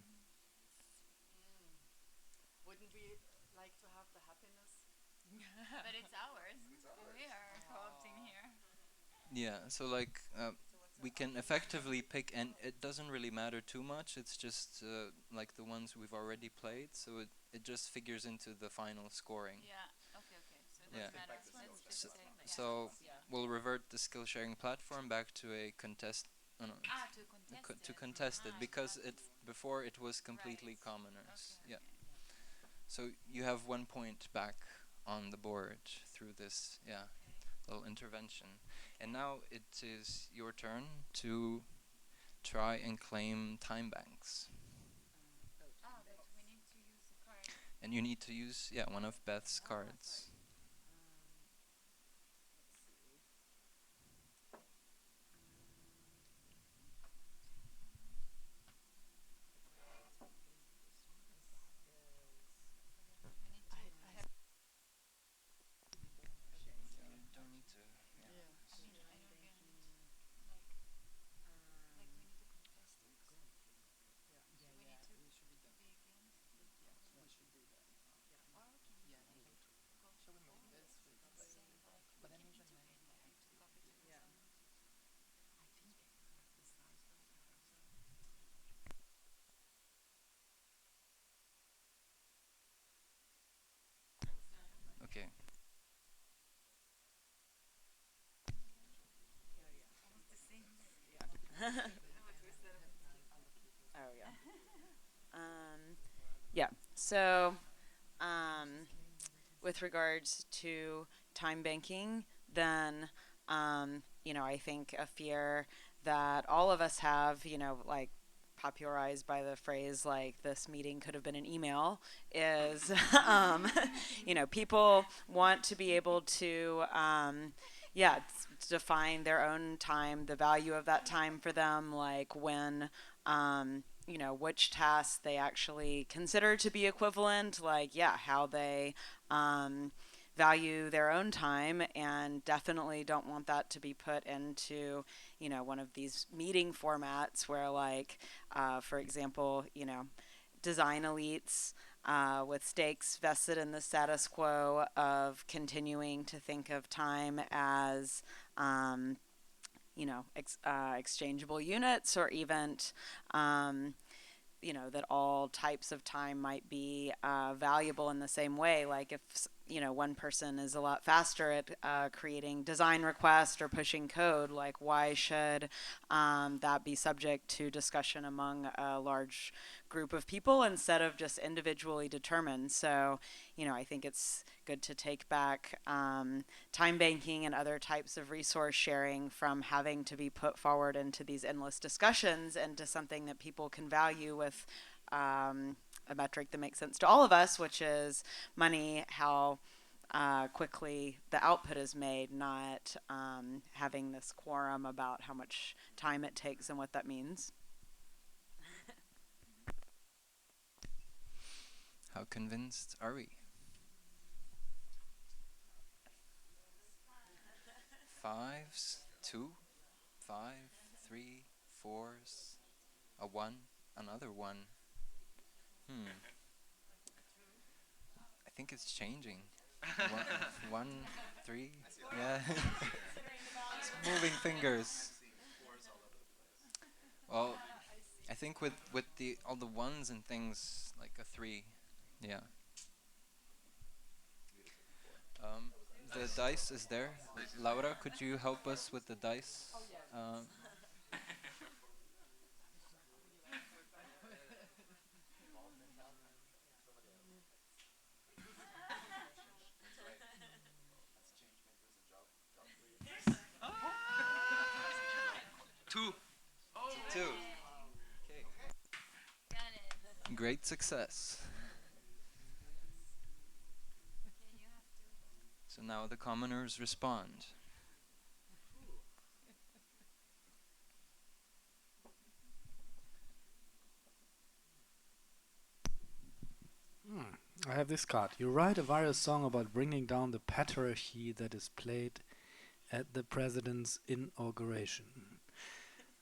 [SPEAKER 4] Wouldn't we like to have the happiness?
[SPEAKER 7] But it's ours. We are co-opting here.
[SPEAKER 1] Yeah, so we can effectively pick, and it doesn't really matter too much, it's just like the ones we've already played, so it just figures into the final scoring.
[SPEAKER 7] Yeah. Okay. So it
[SPEAKER 1] Yeah.
[SPEAKER 7] doesn't matter. Let's just
[SPEAKER 1] So,
[SPEAKER 7] say.
[SPEAKER 1] so we'll revert the skill sharing platform back to a contest. No, no, to contest it, because before it was completely commoners.
[SPEAKER 7] Okay.
[SPEAKER 1] Yeah. So you have 1 point back on the board through this, little intervention. And now it is your turn to try and claim time banks.
[SPEAKER 7] But we need to use the card.
[SPEAKER 1] And you need to use, one of Beth's cards. You don't need to, Okay.
[SPEAKER 6] Oh yeah. Yeah. So, with regards to time banking, then I think a fear that all of us have, like popularized by the phrase like this meeting could have been an email is, people want to be able to, define their own time, the value of that time for them, like when, which tasks they actually consider to be equivalent, like, how they value their own time, and definitely don't want that to be put into, one of these meeting formats where, like, for example, design elites with stakes vested in the status quo of continuing to think of time as exchangeable units, or even, that all types of time might be valuable in the same way. Like if, one person is a lot faster at creating design requests or pushing code, like why should that be subject to discussion among a large group of people instead of just individually determined? So, I think it's good to take back time banking and other types of resource sharing from having to be put forward into these endless discussions into something that people can value with a metric that makes sense to all of us, which is money, how quickly the output is made, not having this quorum about how much time it takes and what that means.
[SPEAKER 1] How convinced are we? 5s, 2, 5, 3, 4s, a 1, another 1. I think it's changing. 1, 3, yeah. It's moving fingers. Well, I think with all the 1s and things, like a 3, yeah. The dice is there. Laura, could you help us with the dice? Um,
[SPEAKER 8] Two.
[SPEAKER 1] 2. Okay. Great success. So now the commoners respond.
[SPEAKER 3] I have this card. You write a various song about bringing down the patriarchy that is played at the president's inauguration.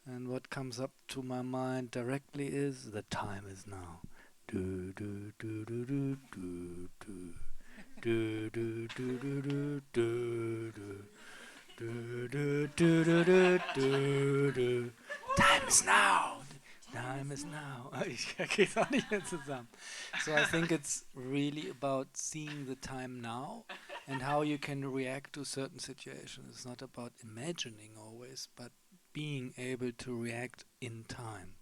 [SPEAKER 3] And what comes up to my mind directly is the time is now. Do do do do do do do do do do do do do do do do do do do. Time is now. Time is now. Ich krieg's auch nicht mehr zusammen. So I think it's really about seeing the time now and how you can react to certain situations. It's not about imagining always, but being able to react in time.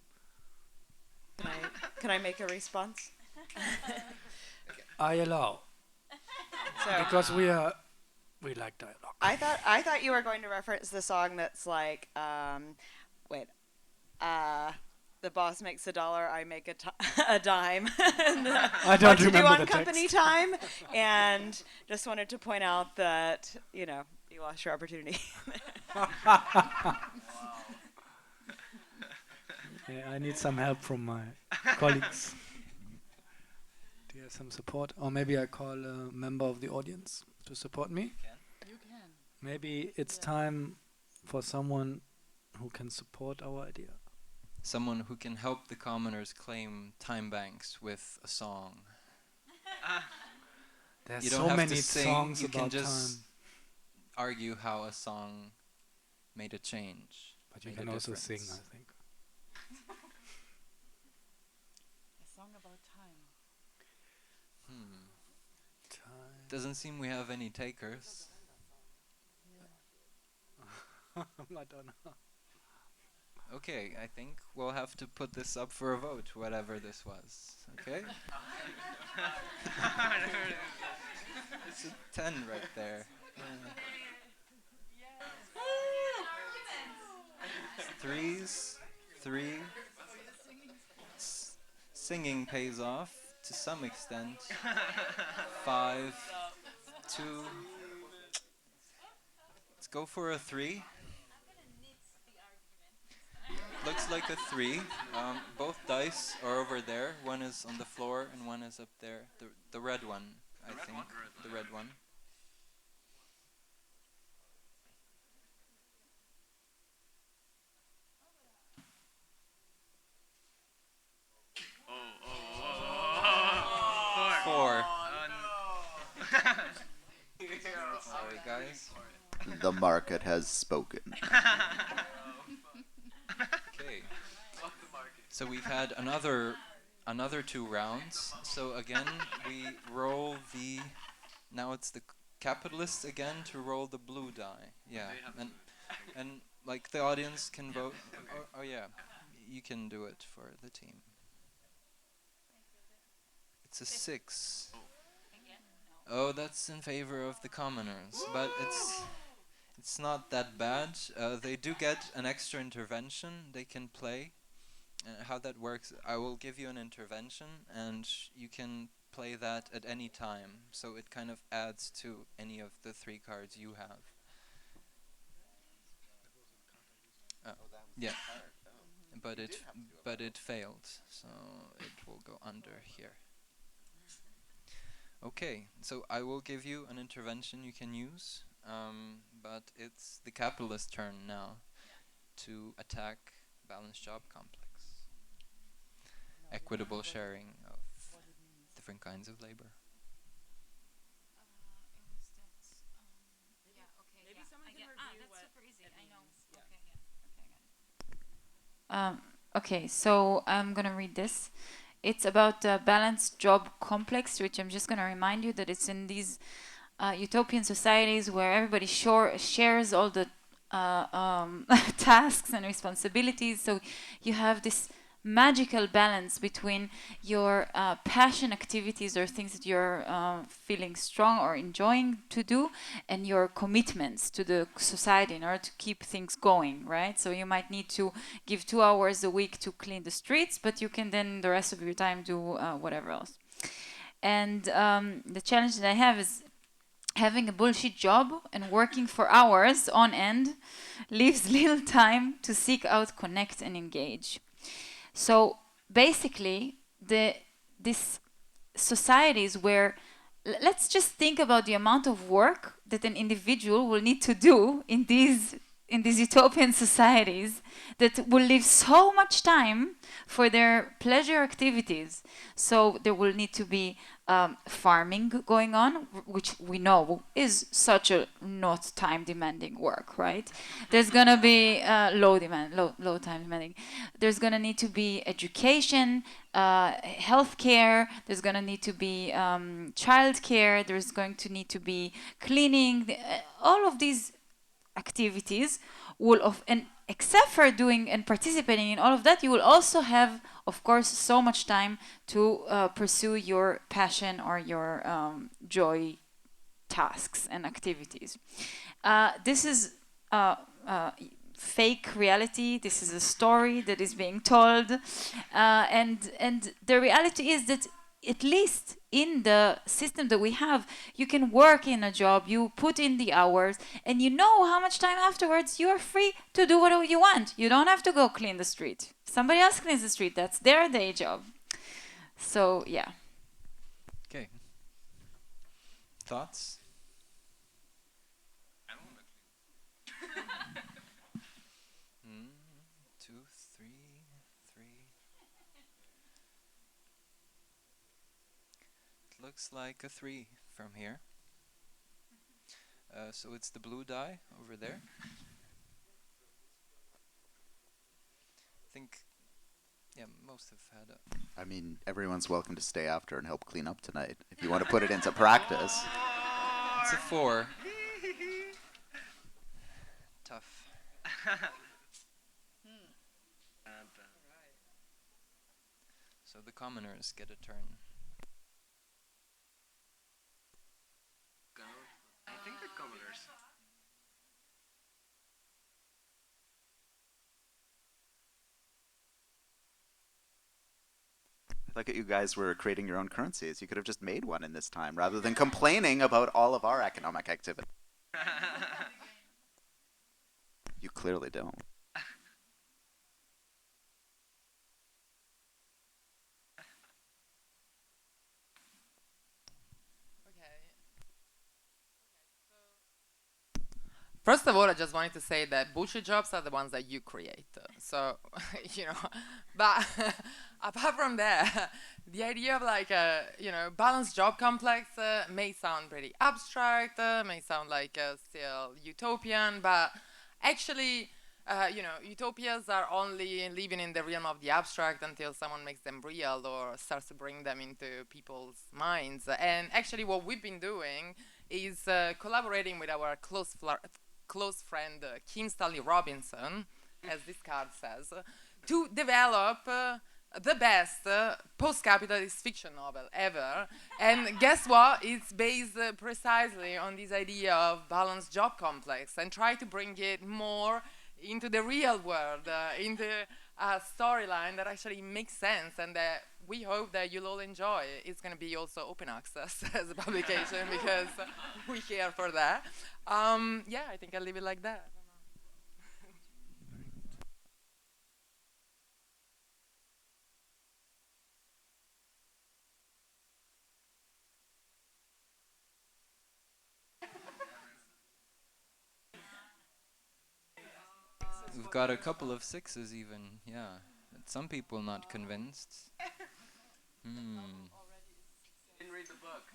[SPEAKER 6] Can I make a response?
[SPEAKER 3] I allow.
[SPEAKER 6] So
[SPEAKER 3] Because we like dialogue.
[SPEAKER 6] I thought you were going to reference the song that's like, the boss makes $1, I make a dime.
[SPEAKER 3] I don't remember
[SPEAKER 6] on
[SPEAKER 3] the
[SPEAKER 6] company
[SPEAKER 3] text.
[SPEAKER 6] time, and just wanted to point out that you lost your opportunity.
[SPEAKER 3] Yeah, I need some help from my colleagues. Do you have some support? Or maybe I call a member of the audience to support me?
[SPEAKER 4] You can.
[SPEAKER 3] Maybe it's time for someone who can support our idea.
[SPEAKER 1] Someone who can help the commoners claim time banks with a song.
[SPEAKER 3] There's
[SPEAKER 1] You don't
[SPEAKER 3] so
[SPEAKER 1] have
[SPEAKER 3] many
[SPEAKER 1] to sing,
[SPEAKER 3] songs
[SPEAKER 1] you can
[SPEAKER 3] about
[SPEAKER 1] just
[SPEAKER 3] time.
[SPEAKER 1] argue how a song made a change.
[SPEAKER 3] But you
[SPEAKER 1] made
[SPEAKER 3] can
[SPEAKER 1] a
[SPEAKER 3] also sing,
[SPEAKER 1] difference.
[SPEAKER 3] I think.
[SPEAKER 4] A song about time.
[SPEAKER 3] Time.
[SPEAKER 1] Doesn't seem we have any takers.
[SPEAKER 3] Madonna.
[SPEAKER 1] Okay, I think we'll have to put this up for a vote, whatever this was. Okay? It's a 10 right there. Threes, 3, singing pays off to some extent. 5, 2. Let's go for a 3. Looks like a 3. Both dice are over there. One is on the floor and one is up there. The red one, I think. The red one. Four. Sorry, guys.
[SPEAKER 2] The market has spoken.
[SPEAKER 1] Okay. So we've had another 2 rounds. So again, we roll the. Now it's the capitalists again to roll the blue die. Yeah, and like the audience can vote. Oh yeah, you can do it for the team. It's a 6. Oh, that's in favor of the commoners, but it's not that bad. They do get an extra intervention they can play. How that works, I will give you an intervention, and you can play that at any time. So it kind of adds to any of the 3 cards you have. Yeah, but it failed, so it will go under here. Okay, so I will give you an intervention you can use, but it's the capitalist turn now to attack balanced job complex. Equitable sharing of different kinds of labor.
[SPEAKER 7] Okay, so I'm gonna read this. It's about the balanced job complex, which I'm just gonna remind you that it's in these utopian societies where everybody shares all the tasks and responsibilities. So you have this magical balance between your passion activities or things that you're feeling strong or enjoying to do and your commitments to the society in order to keep things going, right? So you might need to give 2 hours a week to clean the streets, but you can then the rest of your time do whatever else. And the challenge that I have is having a bullshit job and working for hours on end leaves little time to seek out, connect, and engage. So basically, this societies where let's just think about the amount of work that an individual will need to do in these utopian societies that will leave so much time for their pleasure activities. So there will need to be farming going on, which we know is such a not time demanding work, right? There's gonna be low time demanding. There's gonna need to be education, healthcare. There's gonna need to be childcare. There's going to need to be cleaning. All of these activities will and except for doing and participating in all of that, you will also have, of course, so much time to pursue your passion or your joy tasks and activities. This is fake reality. This is a story that is being told, and the reality is that at least in the system that we have, you can work in a job, you put in the hours, and you know how much time afterwards you are free to do whatever you want. You don't have to go clean the street. Somebody else cleans the street. That's their day job. So, yeah.
[SPEAKER 1] Okay. Thoughts?
[SPEAKER 8] I don't want to clean.
[SPEAKER 1] 2, 3, 3. It looks like a 3 from here. So it's the blue die over there. I think, yeah, most have had a...
[SPEAKER 2] I mean, everyone's welcome to stay after and help clean up tonight if you want to put it into practice.
[SPEAKER 1] It's a 4. Tough. So the commoners get a turn.
[SPEAKER 8] I think the commoners.
[SPEAKER 2] Look at you guys were creating your own currencies. You could have just made one in this time rather than complaining about all of our economic activity. You clearly don't.
[SPEAKER 5] First of all, I just wanted to say that bullshit jobs are the ones that you create. So, but apart from that, the idea of like a, balanced job complex may sound pretty abstract, may sound like still utopian, but actually, utopias are only living in the realm of the abstract until someone makes them real or starts to bring them into people's minds. And actually, what we've been doing is collaborating with our close friend Kim Stanley Robinson, as this card says, to develop the best post-capitalist fiction novel ever. And guess what? It's based precisely on this idea of balanced job complex and try to bring it more into the real world, into a storyline that actually makes sense and that we hope that you'll all enjoy. It's going to be also open access as a publication because we care for that. I think I'll leave it like that.
[SPEAKER 1] We've got a couple of sixes even, yeah. Some people not convinced.
[SPEAKER 8] Didn't read the book.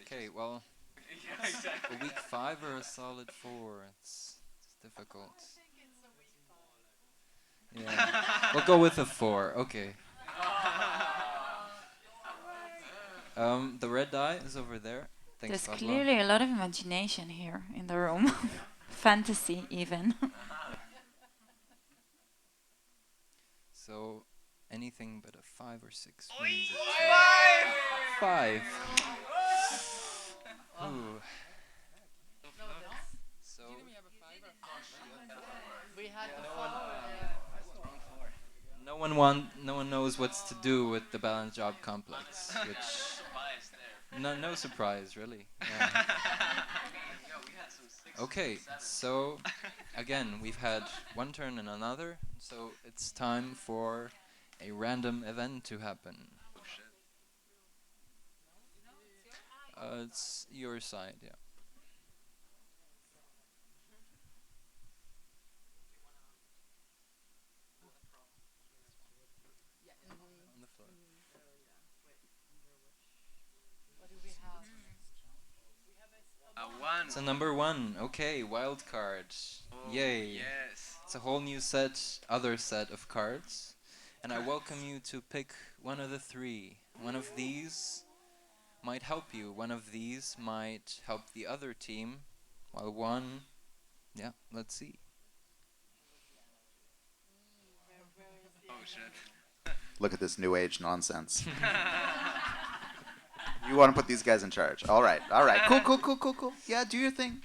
[SPEAKER 1] Okay, well,
[SPEAKER 8] Yeah, exactly.
[SPEAKER 1] a weak 5 or a solid 4? It's difficult. Yeah, we'll go with a 4. Okay. The red die is over there. Thanks,
[SPEAKER 7] There's
[SPEAKER 1] Pablo.
[SPEAKER 7] clearly a lot of imagination here in the room. Fantasy, even.
[SPEAKER 1] So, anything but a 5 or 6 wins it. 5! Ooh. So,
[SPEAKER 4] We had the
[SPEAKER 1] no one knows what to do with the balanced job complex, which no surprise really. Yeah. Okay, so again we've had one turn and another, so it's time for a random event to happen. It's your side, yeah. On the floor.
[SPEAKER 4] What do we have?
[SPEAKER 8] A 1.
[SPEAKER 1] So number 1, okay, wild card.
[SPEAKER 8] Oh,
[SPEAKER 1] Yay.
[SPEAKER 8] yes.
[SPEAKER 1] It's a whole new other set of cards. And I welcome you to pick one of the 3. One of these might help you. One of these might help the other team. While one, yeah, let's see.
[SPEAKER 8] Oh, shit.
[SPEAKER 2] Look at this new age nonsense. You want to put these guys in charge. All right. Cool. Yeah, do your thing.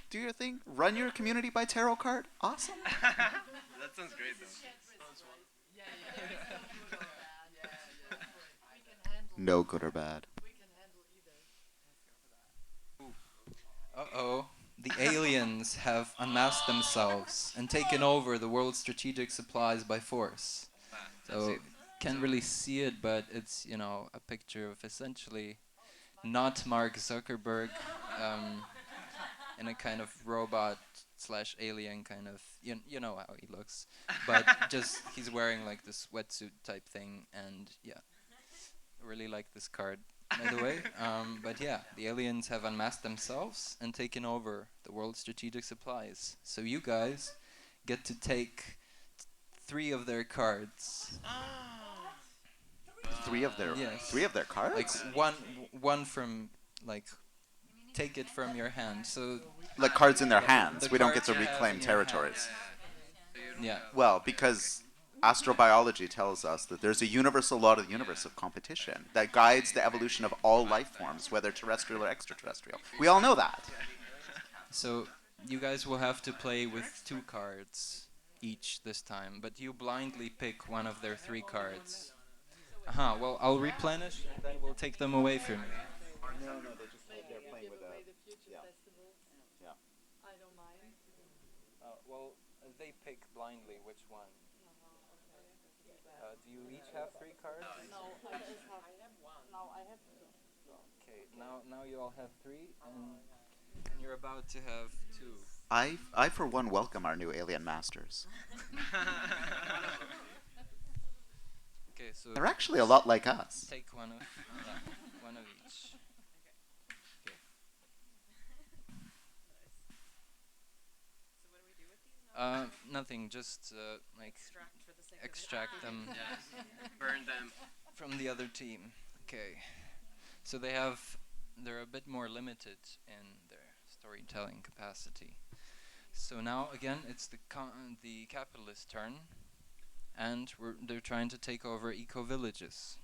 [SPEAKER 2] Run your community by tarot card. Awesome.
[SPEAKER 8] That sounds great, though.
[SPEAKER 2] No good or bad.
[SPEAKER 1] Uh-oh. The aliens have unmasked themselves and taken over the world's strategic supplies by force. So, can't really see it, but it's, a picture of essentially not Mark Zuckerberg in a kind of robot / alien kind of, you know how he looks. But just, he's wearing like this wetsuit type thing, and yeah. I really like this card, by the way. But yeah, the aliens have unmasked themselves and taken over the world's strategic supplies. So you guys get to take 3 of their cards.
[SPEAKER 2] Three of their cards?
[SPEAKER 1] Like one from, like, take it from your hand. So
[SPEAKER 2] like cards in their hands.
[SPEAKER 1] the
[SPEAKER 2] We don't get
[SPEAKER 1] cards
[SPEAKER 2] to
[SPEAKER 1] you have
[SPEAKER 2] reclaim
[SPEAKER 1] in your
[SPEAKER 2] territories.
[SPEAKER 1] yeah.
[SPEAKER 2] Well, because astrobiology tells us that there's a universal law of the universe of competition that guides the evolution of all life forms, whether terrestrial or extraterrestrial. We all know that.
[SPEAKER 1] So you guys will have to play with 2 cards. each this time, but you blindly pick one of their 3 cards. Aha, well, I'll replenish and then we'll take them away from you.
[SPEAKER 2] No, they're playing with a yeah. Yeah.
[SPEAKER 4] I don't mind.
[SPEAKER 1] Well, they pick blindly which one. Do you each have 3 cards?
[SPEAKER 4] No, I just have. No, I have two.
[SPEAKER 1] Okay, now you all have 3, and you're about to have 2.
[SPEAKER 2] I for one welcome our new alien masters.
[SPEAKER 1] Okay, so
[SPEAKER 2] They're actually a lot like us.
[SPEAKER 1] take one of each. Okay.
[SPEAKER 6] So what do we do with these now?
[SPEAKER 1] Nothing. Just like
[SPEAKER 6] Extract for the sake
[SPEAKER 1] extract them
[SPEAKER 8] Yes. Burn them.
[SPEAKER 1] from the other team. Okay. So they're a bit more limited in their storytelling capacity. So now again, it's the capitalist turn, and they're trying to take over eco villages.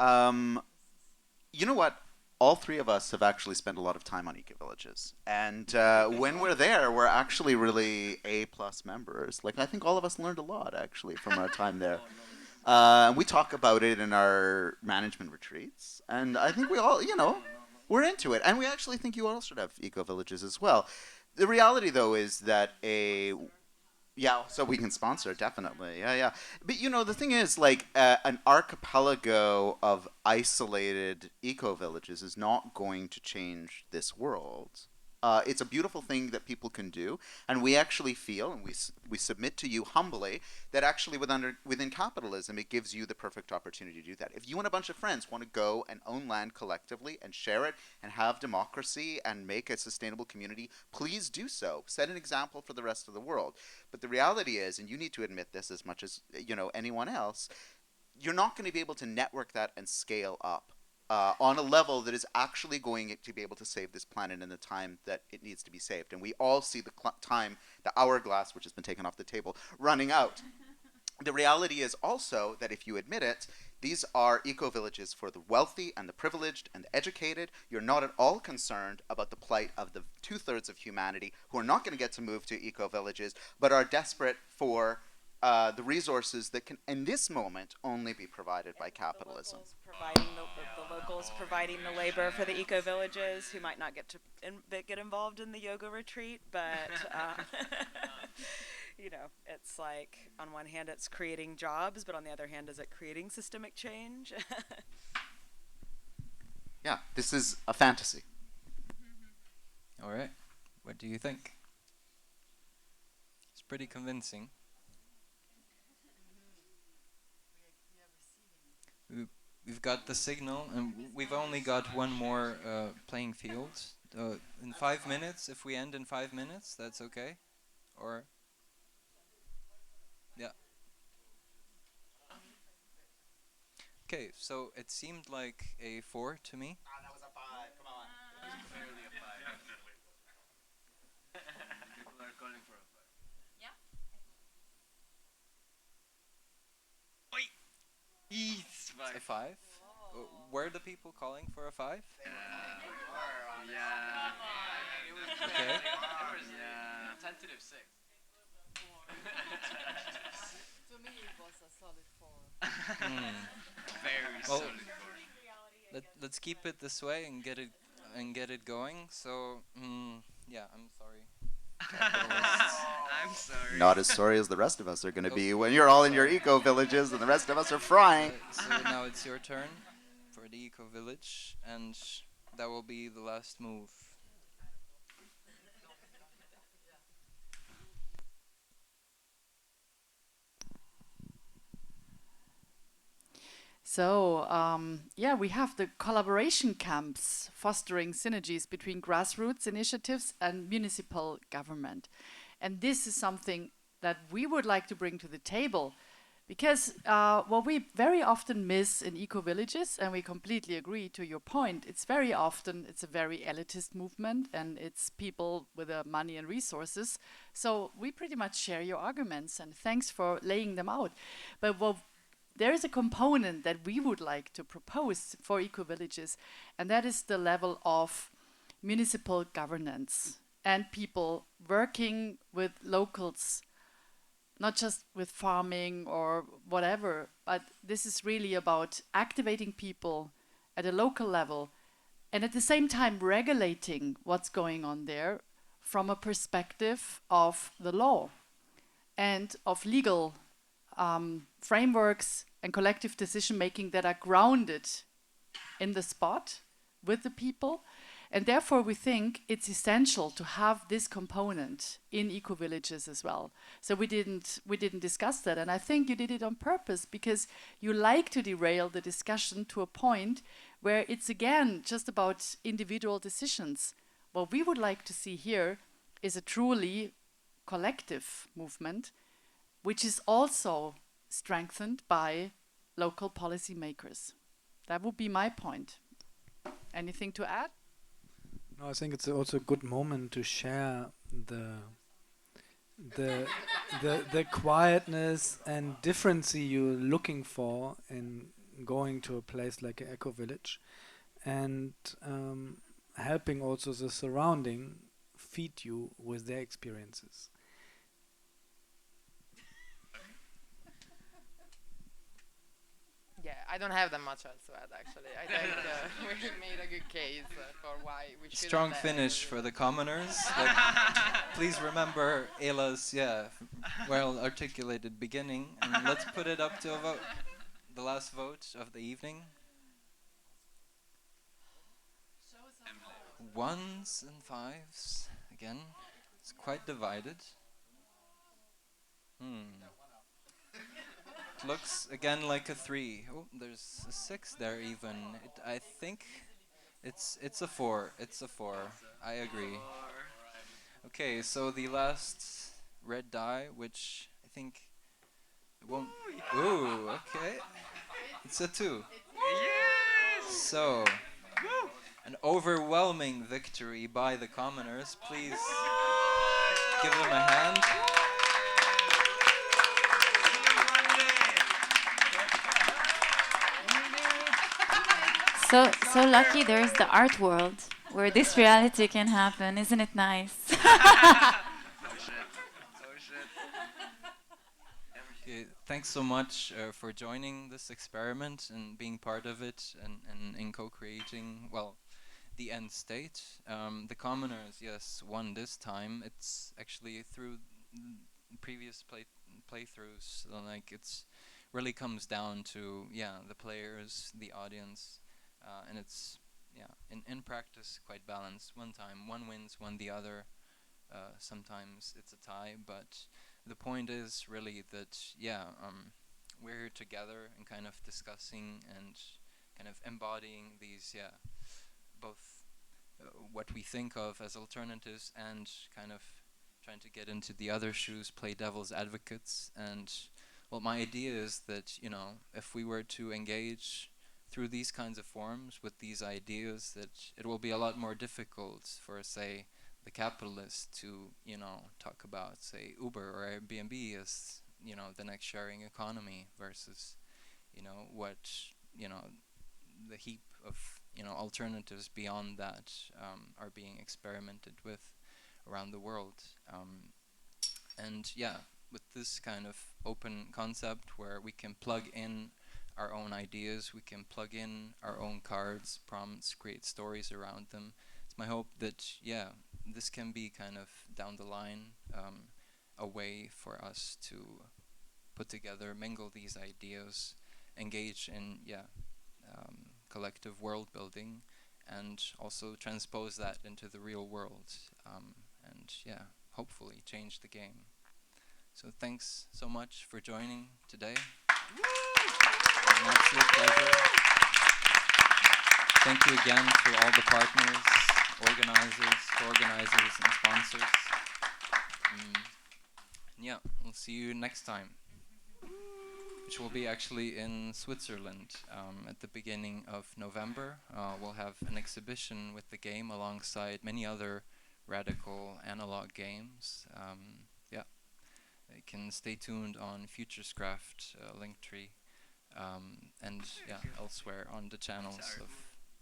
[SPEAKER 2] You know what? All 3 of us have actually spent a lot of time on eco-villages. And when we're there, we're actually really A-plus members. Like, I think all of us learned a lot, actually, from our time there. We talk about it in our management retreats. And I think we all, we're into it. And we actually think you all should have eco-villages as well. The reality, though, is that yeah, so we can sponsor, definitely. Yeah. But, the thing is, like, an archipelago of isolated eco-villages is not going to change this world. It's a beautiful thing that people can do, and we actually feel, and we submit to you humbly, that actually within capitalism, it gives you the perfect opportunity to do that. If you and a bunch of friends want to go and own land collectively and share it and have democracy and make a sustainable community, please do so. Set an example for the rest of the world. But the reality is, and you need to admit this as much as anyone else, you're not going to be able to network that and scale up on a level that is actually going to be able to save this planet in the time that it needs to be saved. And we all see the the hourglass, which has been taken off the table, running out. The reality is also that if you admit it, these are eco-villages for the wealthy and the privileged and the educated. You're not at all concerned about the plight of the 2/3 of humanity who are not going to get to move to eco-villages, but are desperate for the resources that can, in this moment, only be provided by capitalism.
[SPEAKER 6] The locals providing the labor for the eco-villages who might not get to get involved in the yoga retreat, but it's like, on one hand it's creating jobs, but on the other hand, is it creating systemic change?
[SPEAKER 2] Yeah, this is a fantasy.
[SPEAKER 1] All right. What do you think? It's pretty convincing. We've got the signal, and we've only got one more playing field. In 5 minutes, if we end in 5 minutes, that's okay? Or... Yeah. Okay, so it seemed like a 4 to me.
[SPEAKER 2] That was a 5, come on.
[SPEAKER 8] Barely a 5. People are calling for a 5.
[SPEAKER 1] It's a 5? Were the people calling for a 5?
[SPEAKER 8] Yeah.
[SPEAKER 1] Okay.
[SPEAKER 8] Yeah. Tentative 6.
[SPEAKER 4] To me, it was a solid 4.
[SPEAKER 8] Very
[SPEAKER 1] Well,
[SPEAKER 8] solid 4.
[SPEAKER 1] let's keep it this way and get it going. So, yeah, I'm sorry. Capitalists.
[SPEAKER 8] I'm sorry.
[SPEAKER 2] Not as sorry as the rest of us are going to be when you're all in your eco-villages and the rest of us are frying.
[SPEAKER 1] So now it's your turn for the eco-village, and that will be the last move.
[SPEAKER 4] So, we have the collaboration camps fostering synergies between grassroots initiatives and municipal government. And this is something that we would like to bring to the table because what we very often miss in eco-villages, and we completely agree to your point, it's a very elitist movement and it's people with money and resources. So we pretty much share your arguments and thanks for laying them out. But what there is a component that we would like to propose for eco-villages, and that is the level of municipal governance and people working with locals, not just with farming or whatever, but this is really about activating people at a local level and at the same time regulating what's going on there from a perspective of the law and of legal frameworks and collective decision making that are grounded in the spot with the people. And therefore we think it's essential to have this component in eco-villages as well. So we didn't discuss that, and I think you did it on purpose because you like to derail the discussion to a point where it's again just about individual decisions. What we would like to see here is a truly collective movement, which is also strengthened by local policymakers. That would be my point. Anything to add?
[SPEAKER 3] No, I think it's also a good moment to share the quietness and difference you're looking for in going to a place like an eco village, and helping also the surrounding feed you with their experiences.
[SPEAKER 5] Yeah, I don't have that much else to add, actually. I think we made a good case for why we should.
[SPEAKER 1] Strong finish for the commoners. Like, please remember Ela's well articulated beginning, and let's put it up to a vote. The last vote of the evening. Ones and fives again. It's quite divided. It looks again like a 3. Oh, there's a 6 there even. I think it's a 4. It's a 4. I agree. Okay, so the last red die, which I think it won't. Ooh, okay. It's a 2. So an overwhelming victory by the commoners. Please give them a hand.
[SPEAKER 7] So lucky there is the art world where this reality can happen. Isn't it nice?
[SPEAKER 1] Okay, thanks so much for joining this experiment and being part of it and in co-creating, well, the end state. The commoners, yes, won this time. It's actually through previous playthroughs, so like it's really comes down to the players, the audience, and it's in practice quite balanced. One time one wins, one the other. Sometimes it's a tie, but the point is really that we're here together and kind of discussing and kind of embodying these both what we think of as alternatives and kind of trying to get into the other shoes, play devil's advocates. And well, my idea is that if we were to engage through these kinds of forms with these ideas, that it will be a lot more difficult for, say, the capitalists to talk about, say, Uber or Airbnb as the next sharing economy versus what the heap of alternatives beyond that are being experimented with around the world. And with this kind of open concept where we can plug in our own ideas, we can plug in our own cards, prompts, create stories around them. It's my hope that this can be kind of down the line a way for us to put together, mingle these ideas, engage in collective world building, and also transpose that into the real world, and hopefully change the game. So thanks so much for joining today. An absolute pleasure. Thank you again to all the partners, organizers, co-organizers, and sponsors. We'll see you next time, which will be actually in Switzerland at the beginning of November. We'll have an exhibition with the game alongside many other radical analog games. You can stay tuned on Futurescraft Linktree and yeah, elsewhere on the channels of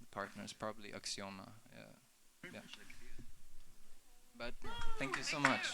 [SPEAKER 1] the partners, probably Axioma. Yeah. But thank you so much.